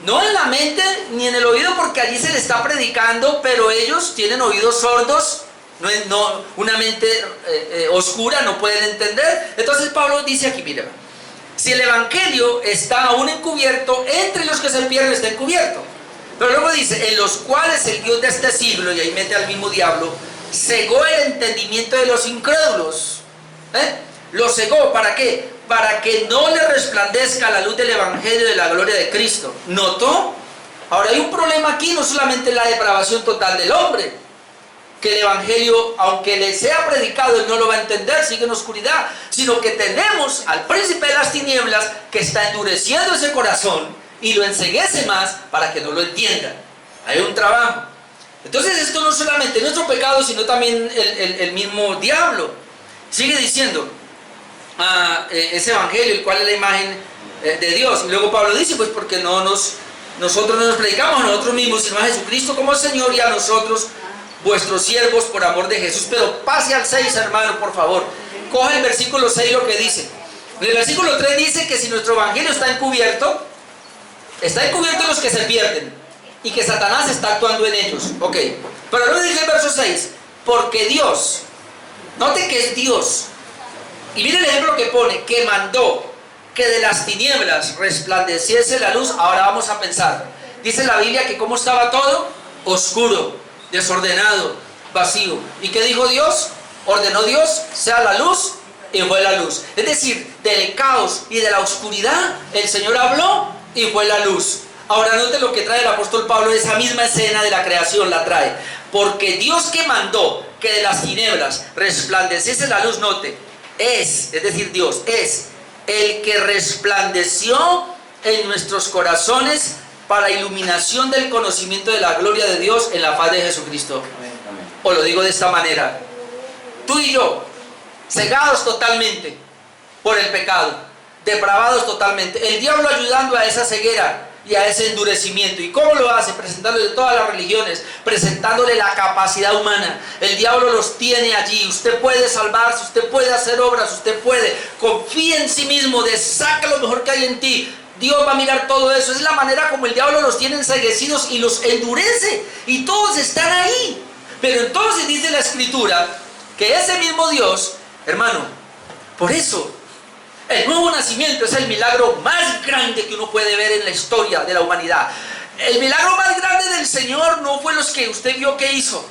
No en la mente ni en el oído, porque allí se le está predicando, pero ellos tienen oídos sordos, una mente oscura, no pueden entender. Entonces Pablo dice aquí, mira, si el evangelio está aún encubierto, entre los que se pierden está encubierto. Pero luego dice, en los cuales el Dios de este siglo, y ahí mete al mismo diablo, cegó el entendimiento de los incrédulos. Lo cegó, ¿para qué? Para que no le resplandezca la luz del evangelio de la gloria de Cristo. ¿Notó? Ahora hay un problema aquí, no solamente la depravación total del hombre, que el evangelio, aunque le sea predicado, él no lo va a entender, sigue en oscuridad, sino que tenemos al príncipe de las tinieblas que está endureciendo ese corazón y lo enceguece más para que no lo entienda. Hay un trabajo. Entonces esto no solamente es nuestro pecado, sino también el mismo diablo. Sigue diciendo, ese evangelio, el cual es la imagen de Dios. Y luego Pablo dice, pues porque nosotros no nos predicamos a nosotros mismos, sino a Jesucristo como Señor y a nosotros, vuestros siervos, por amor de Jesús. Pero pase al 6, hermano, por favor. Coja el versículo 6 lo que dice. En el versículo 3 dice que si nuestro evangelio está encubierto los que se pierden y que Satanás está actuando en ellos. Ok, pero luego dice el verso 6, porque Dios, note que es Dios. Y mire el ejemplo que pone, que mandó que de las tinieblas resplandeciese la luz. Ahora vamos a pensar. Dice la Biblia que cómo estaba todo, oscuro, desordenado, vacío. ¿Y qué dijo Dios? Ordenó Dios, sea la luz, y fue la luz. Es decir, del caos y de la oscuridad, el Señor habló y fue la luz. Ahora note lo que trae el apóstol Pablo, esa misma escena de la creación la trae. Porque Dios que mandó que de las tinieblas resplandeciese la luz, note, es decir, Dios es el que resplandeció en nuestros corazones para iluminación del conocimiento de la gloria de Dios en la faz de Jesucristo. O lo digo de esta manera, tú y yo, cegados totalmente por el pecado, depravados totalmente. El diablo ayudando a esa ceguera y a ese endurecimiento. ¿Y cómo lo hace? Presentándole todas las religiones, presentándole la capacidad humana. El diablo los tiene allí. Usted puede salvarse, usted puede hacer obras, usted puede. Confía en sí mismo, saca lo mejor que hay en ti. Dios va a mirar todo eso. Es la manera como el diablo los tiene enceguecidos y los endurece. Y todos están ahí. Pero entonces dice la Escritura que ese mismo Dios, hermano, por eso el nuevo nacimiento es el milagro más grande que uno puede ver en la historia de la humanidad. El milagro más grande del Señor no fue los que usted vio que hizo.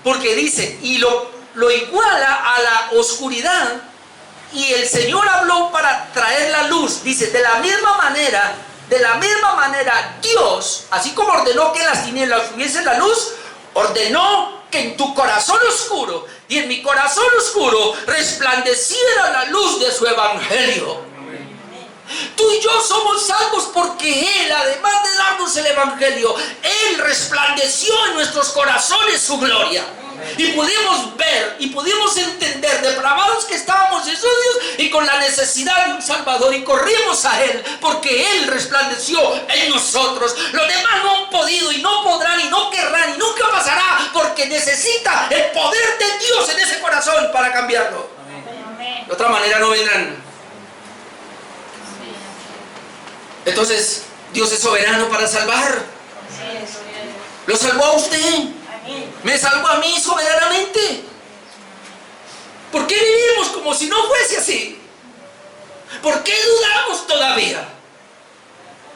Porque dice, y lo iguala a la oscuridad, y el Señor habló para traer la luz. Dice, de la misma manera, Dios, así como ordenó que en las tinieblas hubiese la luz, ordenó que en tu corazón oscuro y en mi corazón oscuro resplandeciera la luz de su evangelio. Tú y yo somos salvos porque Él, además de darnos el evangelio, Él resplandeció en nuestros corazones su gloria. Y pudimos ver y pudimos entender, depravados que estábamos y sucios y con la necesidad de un Salvador, y corrimos a Él porque Él resplandeció en nosotros. Los demás no han podido y no podrán y no querrán y nunca pasará, porque necesita el poder de Dios en ese corazón para cambiarlo. Amén. De otra manera no vendrán. Entonces Dios es soberano para salvar. Lo salvó a usted. Me salvó a mí soberanamente. ¿Por qué vivimos como si no fuese así? ¿Por qué dudamos todavía?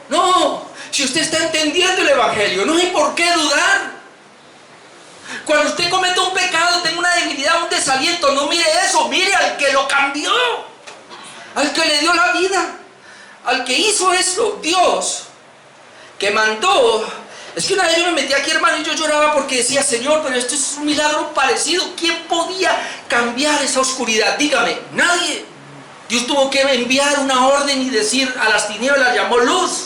No, si usted está entendiendo el evangelio, no hay por qué dudar. Cuando usted comete un pecado, tenga una debilidad, un desaliento, no mire eso, mire al que lo cambió, al que le dio la vida, al que hizo esto, Dios, que mandó. Es que una vez yo me metí aquí, hermano, y yo lloraba porque decía, Señor, pero esto es un milagro parecido. ¿Quién podía cambiar esa oscuridad? Dígame, nadie. Dios tuvo que enviar una orden y decir, a las tinieblas llamó luz.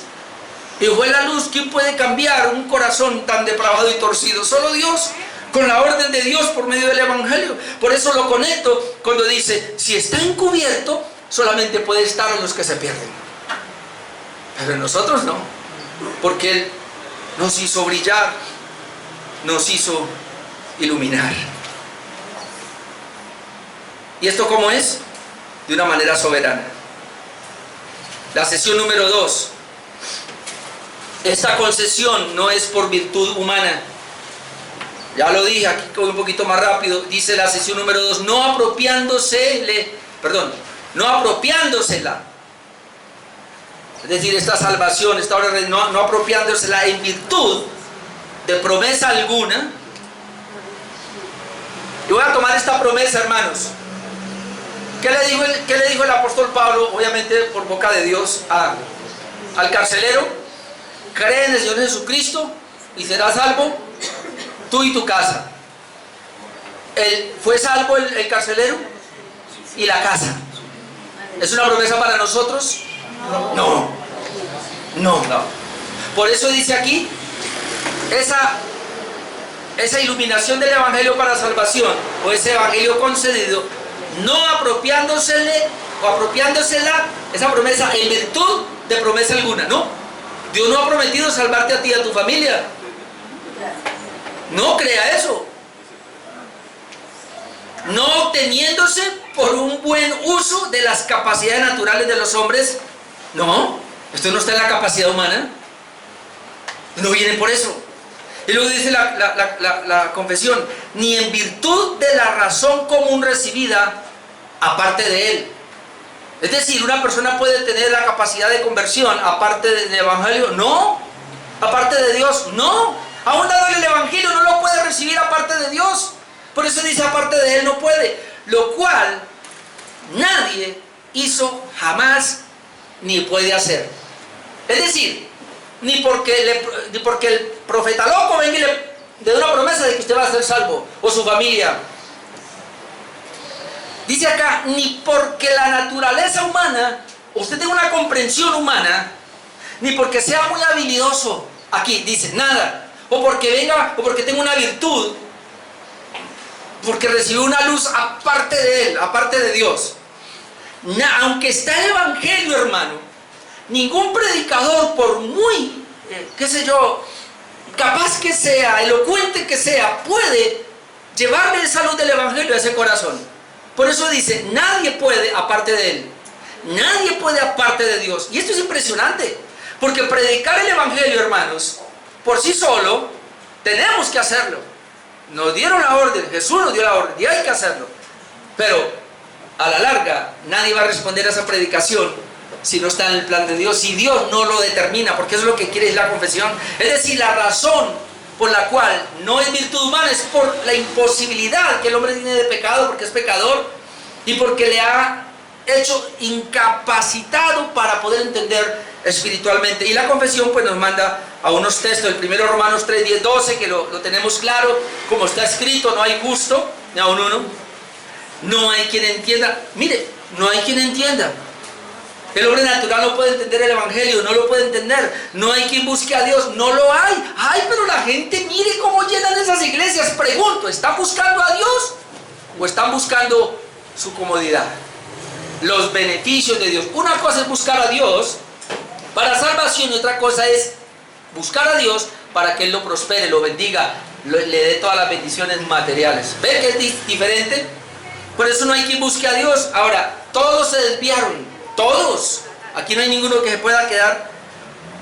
Y fue la luz. ¿Quién puede cambiar un corazón tan depravado y torcido? Solo Dios, con la orden de Dios por medio del evangelio. Por eso lo conecto cuando dice, si está encubierto, solamente puede estar en los que se pierden. Pero en nosotros no, porque Él nos hizo brillar, nos hizo iluminar. ¿Y esto cómo es? De una manera soberana. La sesión número 2. Esta concesión no es por virtud humana. Ya lo dije, aquí voy un poquito más rápido. Dice la sesión número 2, no apropiándosela. Es decir, esta salvación, esta obra, no apropiándosela en virtud de promesa alguna. Y voy a tomar esta promesa, hermanos. ¿Qué le dijo el apóstol Pablo? Obviamente por boca de Dios al carcelero. Cree en el Señor Jesucristo y serás salvo, tú y tu casa. ¿Fue salvo el carcelero? Y la casa. ¿Es una promesa para nosotros? No. Por eso dice aquí, esa iluminación del evangelio para salvación, o ese evangelio concedido, no apropiándosela, esa promesa en virtud de promesa alguna, ¿no? Dios no ha prometido salvarte a ti y a tu familia. No crea eso. No obteniéndose por un buen uso de las capacidades naturales de los hombres. No, esto no está en la capacidad humana. No viene por eso. Y luego dice la confesión, ni en virtud de la razón común recibida aparte de Él. Es decir, una persona puede tener la capacidad de conversión aparte del evangelio. No. Aparte de Dios. No. Aún dándole el evangelio no lo puede recibir aparte de Dios. Por eso dice aparte de Él no puede. Lo cual nadie hizo jamás ni puede hacer. Es decir, ni porque el profeta loco venga y le dé una promesa de que usted va a ser salvo o su familia. Dice acá, ni porque la naturaleza humana, usted tenga una comprensión humana, ni porque sea muy habilidoso, aquí dice, nada, o porque venga, o porque tenga una virtud, porque recibió una luz aparte de Él, aparte de Dios. Aunque está el evangelio, hermano, ningún predicador, por muy, qué sé yo, capaz que sea, elocuente que sea, puede llevarle esa luz del evangelio a ese corazón. Por eso dice, nadie puede aparte de él. Nadie puede aparte de Dios. Y esto es impresionante, porque predicar el evangelio, hermanos, por sí solo, tenemos que hacerlo. Nos dieron la orden, Jesús nos dio la orden y hay que hacerlo. Pero a la larga, nadie va a responder a esa predicación si no está en el plan de Dios, si Dios no lo determina, porque eso es lo que quiere la confesión. Es decir, la razón por la cual no es virtud humana es por la imposibilidad que el hombre tiene de pecado, porque es pecador y porque le ha hecho incapacitado para poder entender espiritualmente. Y la confesión pues nos manda a unos textos, el primero Romanos 3, 10, 12, que lo tenemos claro, como está escrito, no hay justo, ni aun uno, no hay quien entienda. Mire, no hay quien entienda. El hombre natural no puede entender el evangelio, no lo puede entender. No hay quien busque a Dios, no lo hay. Ay, pero la gente, mire cómo llenan esas iglesias. Pregunto, ¿están buscando a Dios o están buscando su comodidad? Los beneficios de Dios. Una cosa es buscar a Dios para salvación y otra cosa es buscar a Dios para que Él lo prospere, lo bendiga, le dé todas las bendiciones materiales. ¿Ven que es diferente? Por eso no hay quien busque a Dios. Ahora, todos se desviaron, todos. Aquí no hay ninguno que se pueda quedar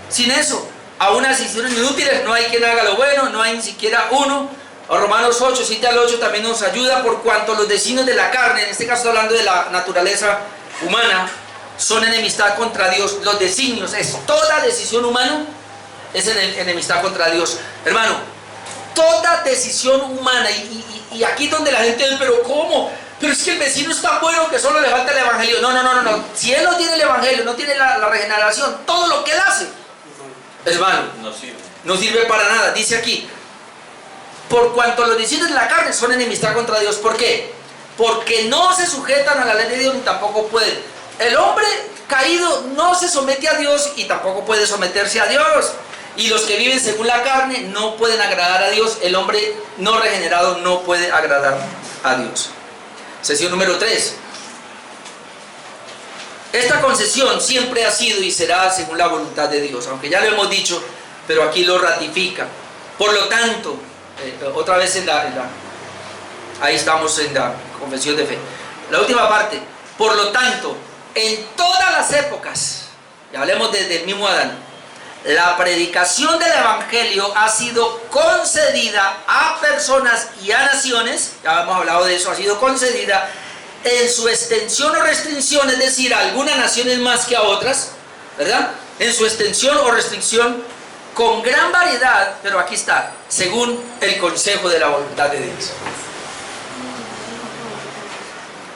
sin eso. A unas decisiones inútiles, no hay quien haga lo bueno, no hay ni siquiera uno. A Romanos 8, 7 al 8 también nos ayuda, por cuanto los designios de la carne, en este caso está hablando de la naturaleza humana, son enemistad contra Dios. Los designios, es toda decisión humana, es enemistad contra Dios. Hermano, toda decisión humana, y aquí donde la gente dice, pero ¿cómo? Pero es que el vecino es tan bueno que solo le falta el evangelio. No. Si él no tiene el evangelio, no tiene la regeneración, todo lo que él hace es vano. No sirve para nada. Dice aquí, por cuanto los designios de la carne son enemistad contra Dios. ¿Por qué? Porque no se sujetan a la ley de Dios ni tampoco pueden. El hombre caído no se somete a Dios y tampoco puede someterse a Dios. Y los que viven según la carne no pueden agradar a Dios. El hombre no regenerado no puede agradar a Dios. Sesión número 3. Esta concesión siempre ha sido y será según la voluntad de Dios, aunque ya lo hemos dicho, pero aquí lo ratifica. Por lo tanto, otra vez ahí estamos en la confesión de fe. La última parte. Por lo tanto, en todas las épocas, y hablemos desde el mismo Adán, la predicación del evangelio ha sido concedida a personas y a naciones, ya hemos hablado de eso, ha sido concedida en su extensión o restricción, es decir, a algunas naciones más que a otras, ¿verdad? En su extensión o restricción, con gran variedad, pero aquí está, según el consejo de la voluntad de Dios.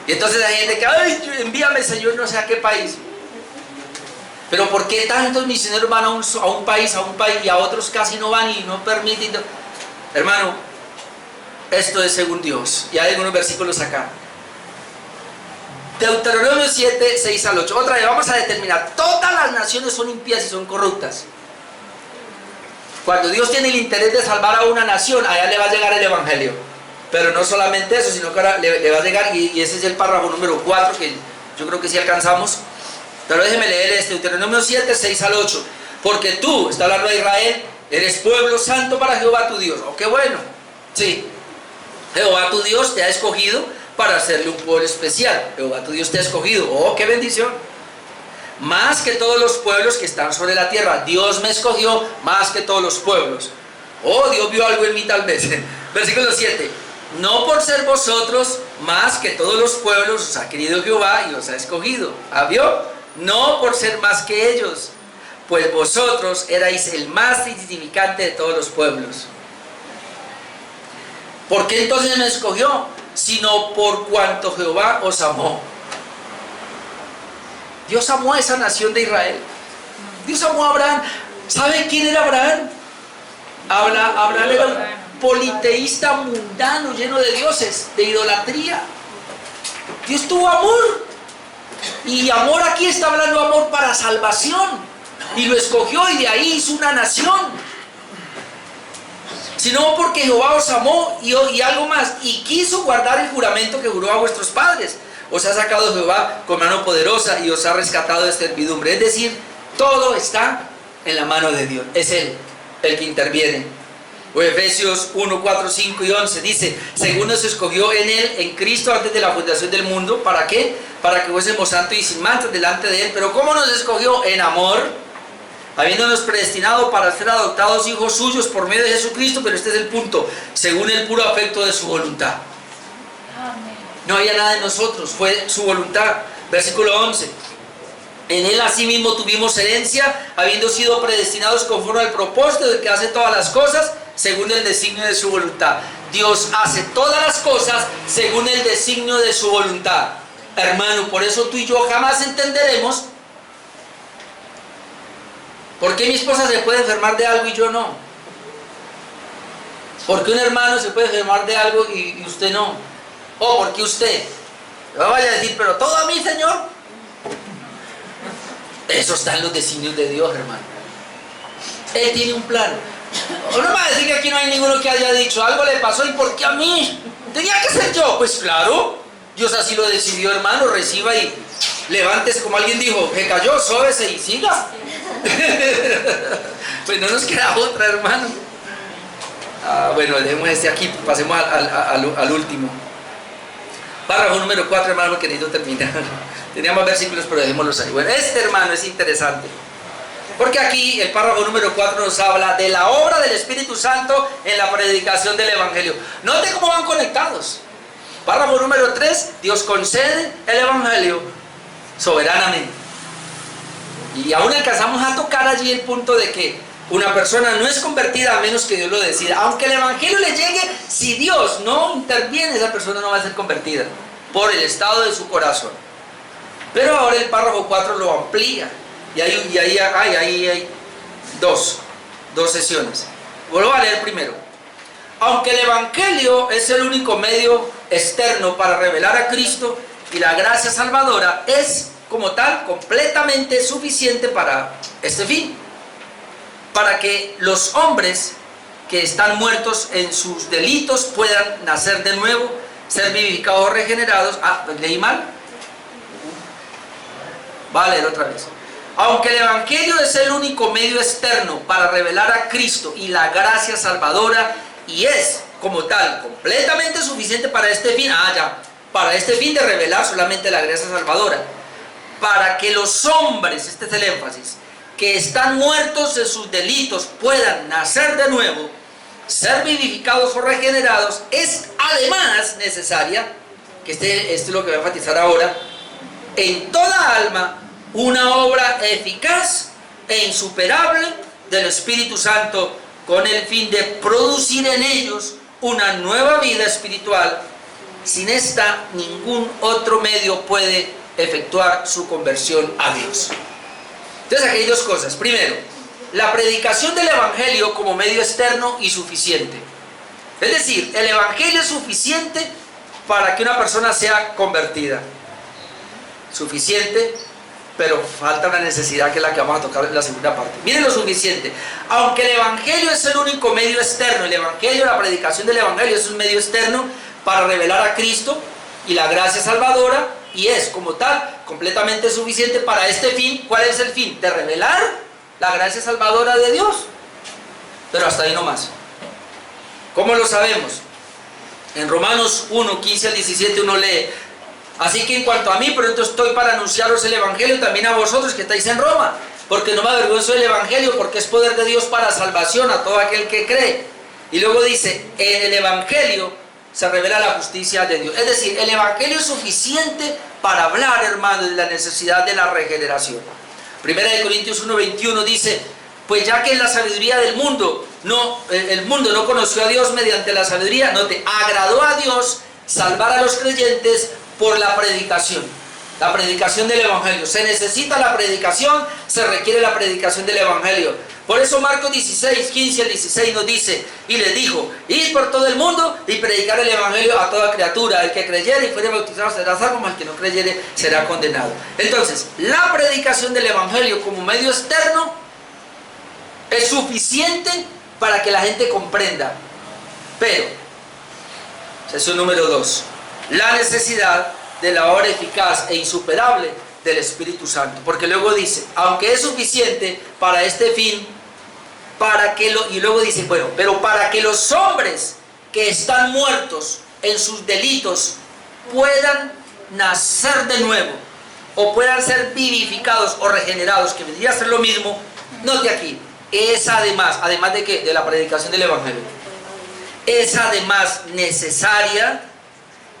Y entonces hay gente que, ay, envíame Señor no sé a qué país. Pero ¿por qué tantos misioneros van a un país y a otros casi no van y no permiten? Hermano, esto es según Dios. Y hay algunos versículos acá. Deuteronomio 7, 6 al 8. Otra vez, vamos a determinar. Todas las naciones son impías y son corruptas. Cuando Dios tiene el interés de salvar a una nación, allá le va a llegar el evangelio. Pero no solamente eso, sino que ahora le va a llegar, y ese es el párrafo número 4, que yo creo que sí alcanzamos. Pero déjeme leer este, Deuteronomio 7, 6 al 8. Porque tú, está hablando de Israel, eres pueblo santo para Jehová tu Dios. Oh, qué bueno. Sí. Jehová tu Dios te ha escogido para hacerle un pueblo especial. Jehová tu Dios te ha escogido. Oh, qué bendición. Más que todos los pueblos que están sobre la tierra. Dios me escogió más que todos los pueblos. Oh, Dios vio algo en mí tal vez. Versículo 7. No por ser vosotros más que todos los pueblos os ha querido Jehová y os ha escogido. ¿Ah, vio? No por ser más que ellos, pues vosotros erais el más insignificante de todos los pueblos. ¿Por qué entonces me escogió? Sino por cuanto Jehová os amó. Dios amó a esa nación de Israel. Dios amó a Abraham. ¿Sabe quién era Abraham? Abraham era un politeísta mundano, lleno de dioses, de idolatría. Dios tuvo amor. Y amor aquí está hablando amor para salvación. Y lo escogió y de ahí hizo una nación. Sino porque Jehová os amó y algo más. Y quiso guardar el juramento que juró a vuestros padres. os ha sacado Jehová con mano poderosa y os ha rescatado de servidumbre. Es decir, todo está en la mano de Dios. Es Él el que interviene. O Efesios 1, 4, 5 y 11 dice: según nos escogió en Él, en Cristo, antes de la fundación del mundo. ¿Para qué? Para que fuésemos santos y sin mancha delante de Él. Pero ¿cómo nos escogió? En amor, habiéndonos predestinado para ser adoptados hijos suyos por medio de Jesucristo. Pero este es el punto: según el puro afecto de su voluntad. No había nada en nosotros, fue su voluntad. Versículo 11: en Él asimismo tuvimos herencia, habiendo sido predestinados conforme al propósito del que hace todas las cosas según el designio de su voluntad. Dios hace todas las cosas según el designio de su voluntad. Hermano, por eso tú y yo jamás entenderemos por qué mi esposa se puede enfermar de algo y yo no. ¿Por qué un hermano se puede enfermar de algo y usted no? ¿O por qué usted? No vaya a decir, pero todo a mí, Señor. Eso está en los designios de Dios, hermano. Él tiene un plan. O no me va a decir que aquí no hay ninguno que haya dicho, algo le pasó y ¿por qué a mí? Tenía que ser yo. Pues claro, Dios así lo decidió, hermano. Reciba y levántese, como alguien dijo, que cayó, sóbese y siga. Pues no nos queda otra, hermano. Bueno, dejemos este aquí, pasemos al último. Párrafo número 4, hermano, porque necesito terminar. Tenía más versículos, pero dejémoslos ahí. Bueno, este, hermano, es interesante. Porque aquí el párrafo número 4 nos habla de la obra del Espíritu Santo en la predicación del Evangelio. Note cómo van conectados. Párrafo número 3, Dios concede el Evangelio soberanamente. Y aún alcanzamos a tocar allí el punto de que una persona no es convertida a menos que Dios lo decida. Aunque el Evangelio le llegue, si Dios no interviene, esa persona no va a ser convertida por el estado de su corazón. Pero ahora el párrafo 4 lo amplía. Y ahí hay dos sesiones. Vuelvo a leer primero. Aunque el Evangelio es el único medio externo para revelar a Cristo y la gracia salvadora, es como tal completamente suficiente para este fin. Para que los hombres que están muertos en sus delitos puedan nacer de nuevo, ser vivificados, regenerados. ¿Leí mal? Va a leer otra vez. Aunque el Evangelio es el único medio externo para revelar a Cristo y la gracia salvadora, y es, como tal, completamente suficiente para este fin, para este fin de revelar solamente la gracia salvadora, para que los hombres, este es el énfasis, que están muertos en sus delitos puedan nacer de nuevo, ser vivificados o regenerados, es además necesaria, que este es lo que voy a enfatizar ahora, en toda alma, una obra eficaz e insuperable del Espíritu Santo con el fin de producir en ellos una nueva vida espiritual. Sin esta, ningún otro medio puede efectuar su conversión a Dios. Entonces aquí hay dos cosas. Primero, la predicación del Evangelio como medio externo y suficiente. Es decir, el Evangelio es suficiente para que una persona sea convertida. Suficiente, pero falta una necesidad que es la que vamos a tocar en la segunda parte. Miren lo suficiente. Aunque el Evangelio es el único medio externo, el Evangelio, la predicación del Evangelio es un medio externo para revelar a Cristo y la gracia salvadora, y es como tal completamente suficiente para este fin. ¿Cuál es el fin? De revelar la gracia salvadora de Dios. Pero hasta ahí no más. ¿Cómo lo sabemos? En Romanos 1, 15 al 17 uno lee: así que en cuanto a mí, pronto estoy para anunciaros el Evangelio también a vosotros que estáis en Roma, porque no me avergüenzo del Evangelio, porque es poder de Dios para salvación a todo aquel que cree. Y luego dice: en el Evangelio se revela la justicia de Dios. Es decir, el Evangelio es suficiente para hablar, hermano, de la necesidad de la regeneración. Primera de Corintios 1:21 dice: pues ya que en la sabiduría del mundo, el mundo no conoció a Dios mediante la sabiduría, no te agradó a Dios salvar a los creyentes por la predicación del Evangelio. Se necesita la predicación, se requiere la predicación del Evangelio. Por eso Marcos 16, 15 al 16 nos dice: y les dijo, id por todo el mundo y predicar el Evangelio a toda criatura. El que creyere y fuere bautizado será salvo, mas el que no creyere será condenado. Entonces, la predicación del Evangelio como medio externo es suficiente para que la gente comprenda. Pero, sesión número 2, la necesidad de la obra eficaz e insuperable del Espíritu Santo. Porque luego dice, aunque es suficiente para este fin, y luego dice, bueno, pero para que los hombres que están muertos en sus delitos puedan nacer de nuevo, o puedan ser vivificados o regenerados, que vendría a ser lo mismo, note aquí, es además de que de la predicación del Evangelio, es además necesaria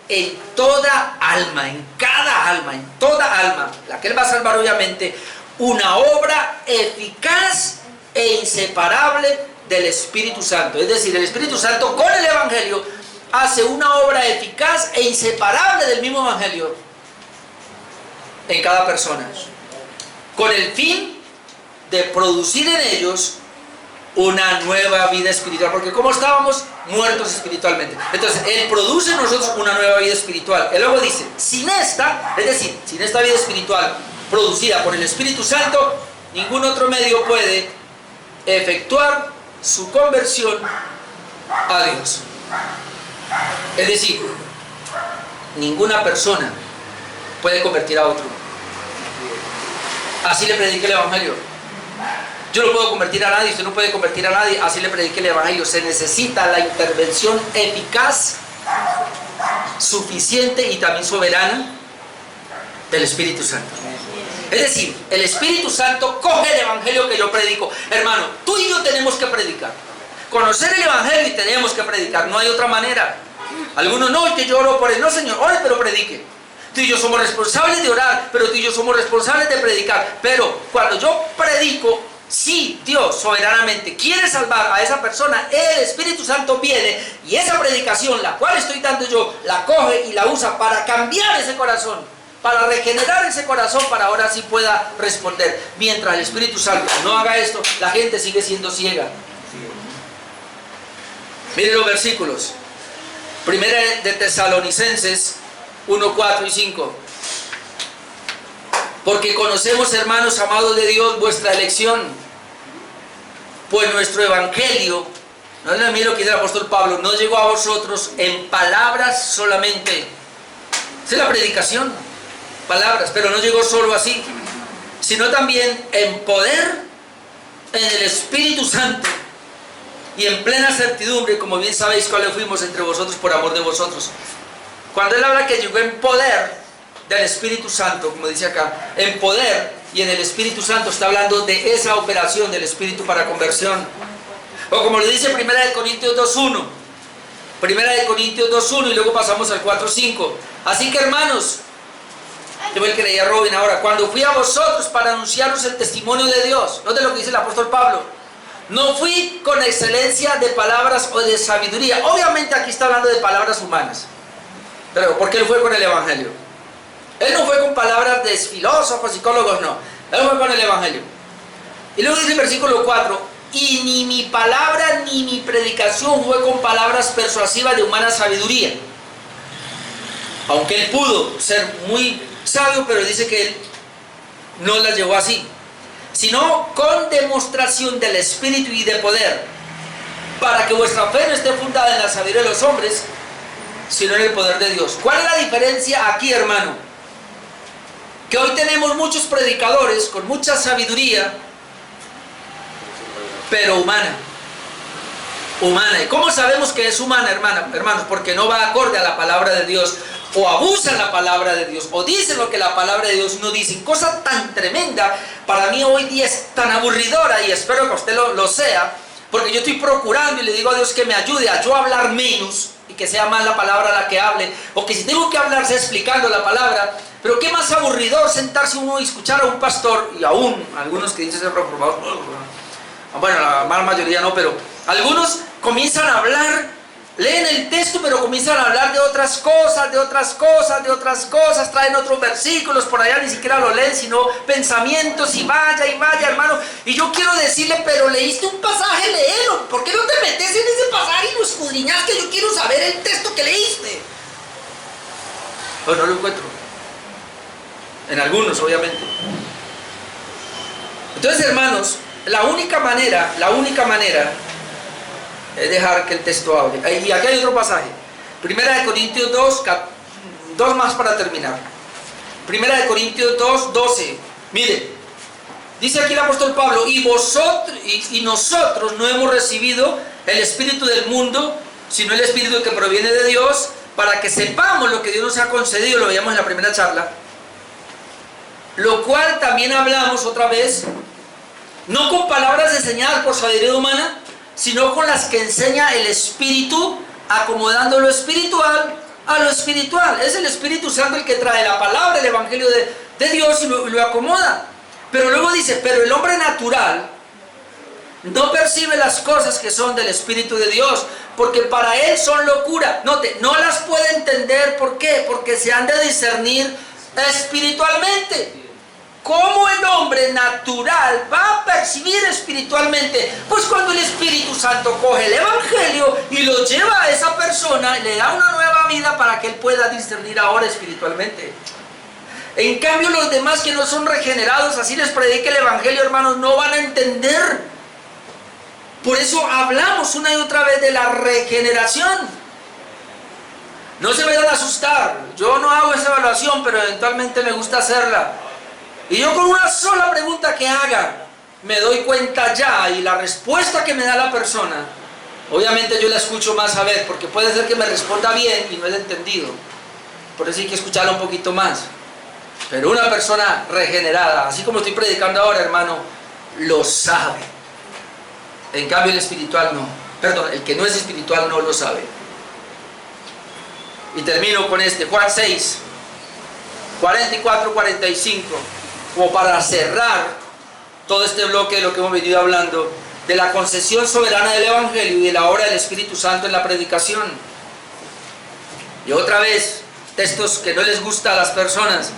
en toda alma, en cada alma, en toda alma, la que Él va a salvar obviamente, una obra eficaz e inseparable del Espíritu Santo. Es decir, el Espíritu Santo con el Evangelio hace una obra eficaz e inseparable del mismo Evangelio en cada persona, con el fin de producir en ellos una nueva vida espiritual, porque como estábamos muertos espiritualmente, entonces Él produce en nosotros una nueva vida espiritual. Él luego dice, sin esta, es decir, sin esta vida espiritual producida por el Espíritu Santo, ningún otro medio puede efectuar su conversión a Dios. Es decir, ninguna persona puede convertir a otro. Así le predique el Evangelio. Yo no puedo convertir a nadie, usted no puede convertir a nadie, así le predique el Evangelio. Se necesita la intervención eficaz, suficiente y también soberana del Espíritu Santo. Es decir, el Espíritu Santo coge el Evangelio que yo predico. Hermano, tú y yo tenemos que predicar. Conocer el Evangelio y tenemos que predicar, no hay otra manera. Algunos no, que yo oro por él. No, Señor, ore pero predique. Tú y yo somos responsables de orar, pero tú y yo somos responsables de predicar. Pero cuando yo predico, si Dios soberanamente quiere salvar a esa persona, el Espíritu Santo viene y esa predicación, la cual estoy dando yo, la coge y la usa para cambiar ese corazón, para regenerar ese corazón, para ahora sí pueda responder. Mientras el Espíritu Santo no haga esto, la gente sigue siendo ciega. Miren los versículos. Primera de Tesalonicenses 1, 4 y 5. Porque conocemos, hermanos amados de Dios, vuestra elección, pues nuestro Evangelio, no es lo que dice el apóstol Pablo, no llegó a vosotros en palabras solamente. Esa es la predicación, palabras, pero no llegó solo así, sino también en poder, en el Espíritu Santo y en plena certidumbre, como bien sabéis cuáles fuimos entre vosotros por amor de vosotros. Cuando él habla que llegó en poder del Espíritu Santo, como dice acá, en poder y en el Espíritu Santo, está hablando de esa operación del Espíritu para conversión. O como lo dice 1 Corintios 2.1, 1 Corintios 2.1 y luego pasamos al 4.5. Así que hermanos, yo me creía Robin ahora, cuando fui a vosotros para anunciaros el testimonio de Dios, no de lo que dice el apóstol Pablo, no fui con excelencia de palabras o de sabiduría. Obviamente aquí está hablando de palabras humanas, pero porque él fue con el Evangelio. Él no fue con palabras de filósofos, psicólogos, no. Él fue con el Evangelio. Y luego dice el versículo 4, y ni mi palabra ni mi predicación fue con palabras persuasivas de humana sabiduría. Aunque él pudo ser muy sabio, pero dice que él no las llevó así, sino con demostración del Espíritu y de poder, para que vuestra fe no esté fundada en la sabiduría de los hombres, sino en el poder de Dios. ¿Cuál es la diferencia aquí, hermano? Que hoy tenemos muchos predicadores con mucha sabiduría, pero humana. ¿Y cómo sabemos que es humana, hermanos? Porque no va acorde a la palabra de Dios, o abusan la palabra de Dios, o dicen lo que la palabra de Dios no dice. Cosa tan tremenda, para mí hoy día es tan aburridora, y espero que usted lo sea, porque yo estoy procurando y le digo a Dios que me ayude a yo hablar menos, y que sea más la palabra la que hable, o que si tengo que hablar sea explicando la palabra. Pero qué más aburridor sentarse uno y escuchar a un pastor, y aún algunos que dicen ser reformados, bueno, la gran mayoría no, pero algunos comienzan a hablar, leen el texto, pero comienzan a hablar de otras cosas, traen otros versículos por allá, ni siquiera lo leen, sino pensamientos, y vaya, hermano. Y yo quiero decirle, pero leíste un pasaje, léelo. ¿Por qué no te metes en ese pasaje y lo escudriñas, que yo quiero saber el texto que leíste? Pues no lo encuentro. En algunos, obviamente. Entonces, hermanos, la única manera es dejar que el texto hable. Y aquí hay otro pasaje. 1 Corintios 2, Dos más para terminar. Primera de Corintios 2, 12. Mire, dice aquí el apóstol Pablo, y nosotros no hemos recibido el espíritu del mundo, sino el espíritu que proviene de Dios, para que sepamos lo que Dios nos ha concedido. Lo veíamos en la primera charla. Lo cual también hablamos otra vez, no con palabras enseñadas por sabiduría humana, sino con las que enseña el Espíritu, acomodando lo espiritual a lo espiritual. Es el Espíritu Santo el que trae la palabra, el Evangelio de Dios y lo acomoda. Pero luego dice, pero el hombre natural no percibe las cosas que son del Espíritu de Dios, porque para él son locura. Note, no las puede entender. ¿Por qué? Porque se han de discernir espiritualmente. ¿Cómo el hombre natural va a percibir espiritualmente? Pues cuando el Espíritu Santo coge el Evangelio y lo lleva a esa persona, le da una nueva vida para que él pueda discernir ahora espiritualmente. En cambio, los demás que no son regenerados, así les predique el Evangelio, hermanos, no van a entender. Por eso hablamos una y otra vez de la regeneración. No se vayan a asustar. Yo no hago esa evaluación, pero eventualmente me gusta hacerla. Y yo con una sola pregunta que haga, me doy cuenta ya, y la respuesta que me da la persona, obviamente yo la escucho más a ver, porque puede ser que me responda bien y no he entendido. Por eso hay que escucharla un poquito más. Pero una persona regenerada, así como estoy predicando ahora, hermano, lo sabe. En cambio el espiritual no. Perdón, el que no es espiritual no lo sabe. Y termino con este, Juan 6, 44, 45. Como para cerrar todo este bloque de lo que hemos venido hablando, de la concesión soberana del Evangelio y de la obra del Espíritu Santo en la predicación. Y otra vez, textos que no les gusta a las personas.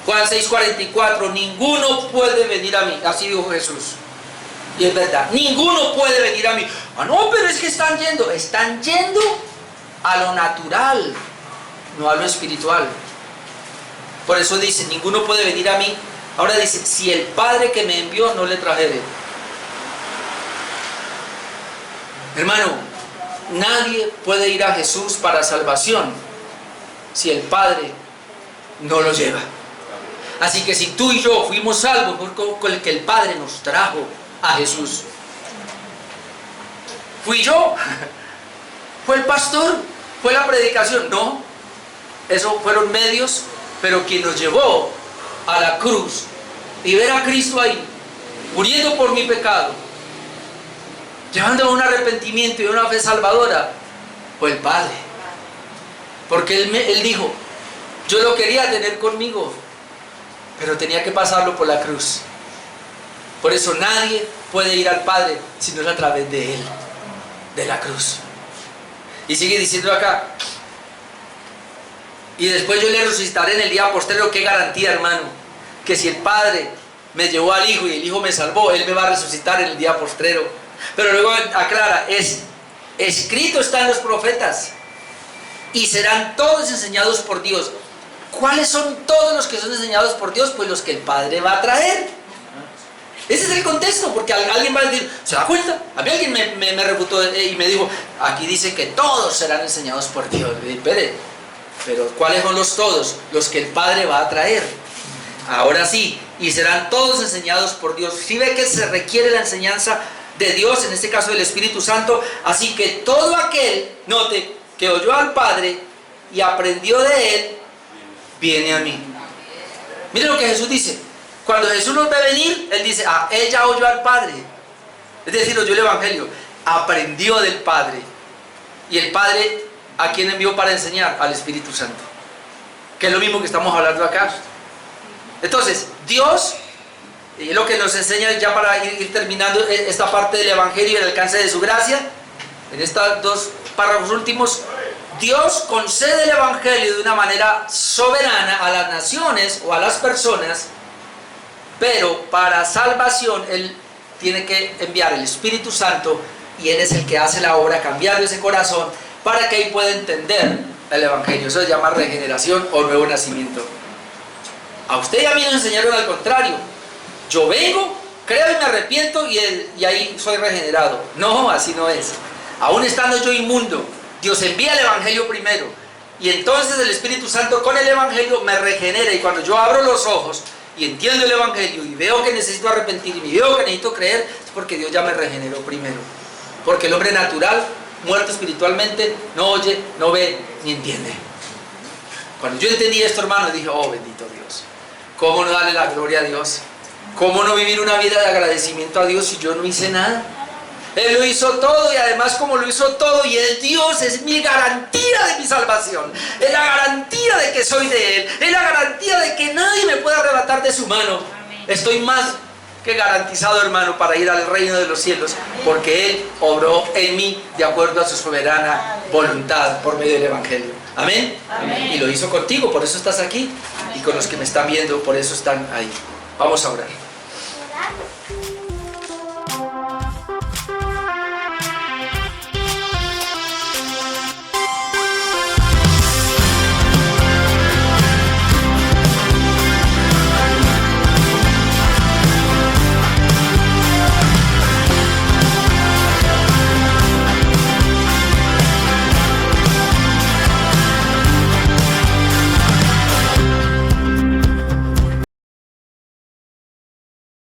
Juan 6, 44, ninguno puede venir a mí, así dijo Jesús. Y es verdad, ninguno puede venir a mí. Ah, no, pero es que están yendo a lo natural, no a lo espiritual. Por eso dice, ninguno puede venir a mí. Ahora dice, si el Padre que me envió no le trajere. Hermano, nadie puede ir a Jesús para salvación si el Padre no lo lleva. Así que si tú y yo fuimos salvos con el que el Padre nos trajo a Jesús. ¿Fui yo? ¿Fue el pastor? ¿Fue la predicación? No. Esos fueron medios, pero quien nos llevó a la cruz y ver a Cristo ahí, muriendo por mi pecado, llevándome a un arrepentimiento y una fe salvadora, fue el Padre. Porque Él dijo, yo lo quería tener conmigo, pero tenía que pasarlo por la cruz. Por eso nadie puede ir al Padre si no es a través de Él, de la cruz. Y sigue diciendo acá, y después yo le resucitaré en el día postrero. Qué garantía, hermano, que si el Padre me llevó al Hijo y el Hijo me salvó, Él me va a resucitar en el día postrero. Pero luego aclara, escrito está en los profetas, y serán todos enseñados por Dios. ¿Cuáles son todos los que son enseñados por Dios? Pues los que el Padre va a traer. Ese es el contexto, porque alguien va a decir, ¿se da cuenta? A mí alguien me refutó y me dijo, aquí dice que todos serán enseñados por Dios. Le dije, espere, pero ¿cuáles son los todos? Los que el Padre va a traer. Ahora sí, y serán todos enseñados por Dios. Si ve que se requiere la enseñanza de Dios, en este caso del Espíritu Santo, así que todo aquel, note, que oyó al Padre y aprendió de Él, viene a mí. Miren lo que Jesús dice. Cuando Jesús nos ve venir, Él dice, Él ya oyó al Padre. Es decir, oyó el Evangelio, aprendió del Padre. Y el Padre, ¿a quién envió para enseñar? Al Espíritu Santo. Que es lo mismo que estamos hablando acá. Entonces, Dios, y lo que nos enseña ya para ir terminando esta parte del Evangelio y el alcance de su gracia, en estos dos párrafos últimos, Dios concede el Evangelio de una manera soberana a las naciones o a las personas, pero para salvación Él tiene que enviar el Espíritu Santo, y Él es el que hace la obra cambiando ese corazón para que ahí pueda entender el Evangelio. Eso se llama regeneración o nuevo nacimiento. A usted y a mí nos enseñaron al contrario. Yo vengo, creo y me arrepiento y ahí soy regenerado. No, así no es. Aún estando yo inmundo, Dios envía el Evangelio primero, Y entonces el Espíritu Santo con el Evangelio me regenera. Y cuando yo abro los ojos y entiendo el Evangelio y veo que necesito arrepentirme y veo que necesito creer, es porque Dios ya me regeneró primero. Porque el hombre natural, muerto espiritualmente, no oye, no ve, ni entiende. Cuando yo entendí esto, hermano, dije, oh, bendito Dios. ¿Cómo no darle la gloria a Dios? ¿Cómo no vivir una vida de agradecimiento a Dios si yo no hice nada? Él lo hizo todo, y además como lo hizo todo y es Dios, es mi garantía de mi salvación, es la garantía de que soy de Él, es la garantía de que nadie me puede arrebatar de su mano. Estoy más que garantizado, hermano, para ir al reino de los cielos, porque Él obró en mí de acuerdo a su soberana voluntad por medio del Evangelio. Amén. Amén. Y lo hizo contigo, por eso estás aquí, y con los que me están viendo, por eso están ahí. Vamos a orar.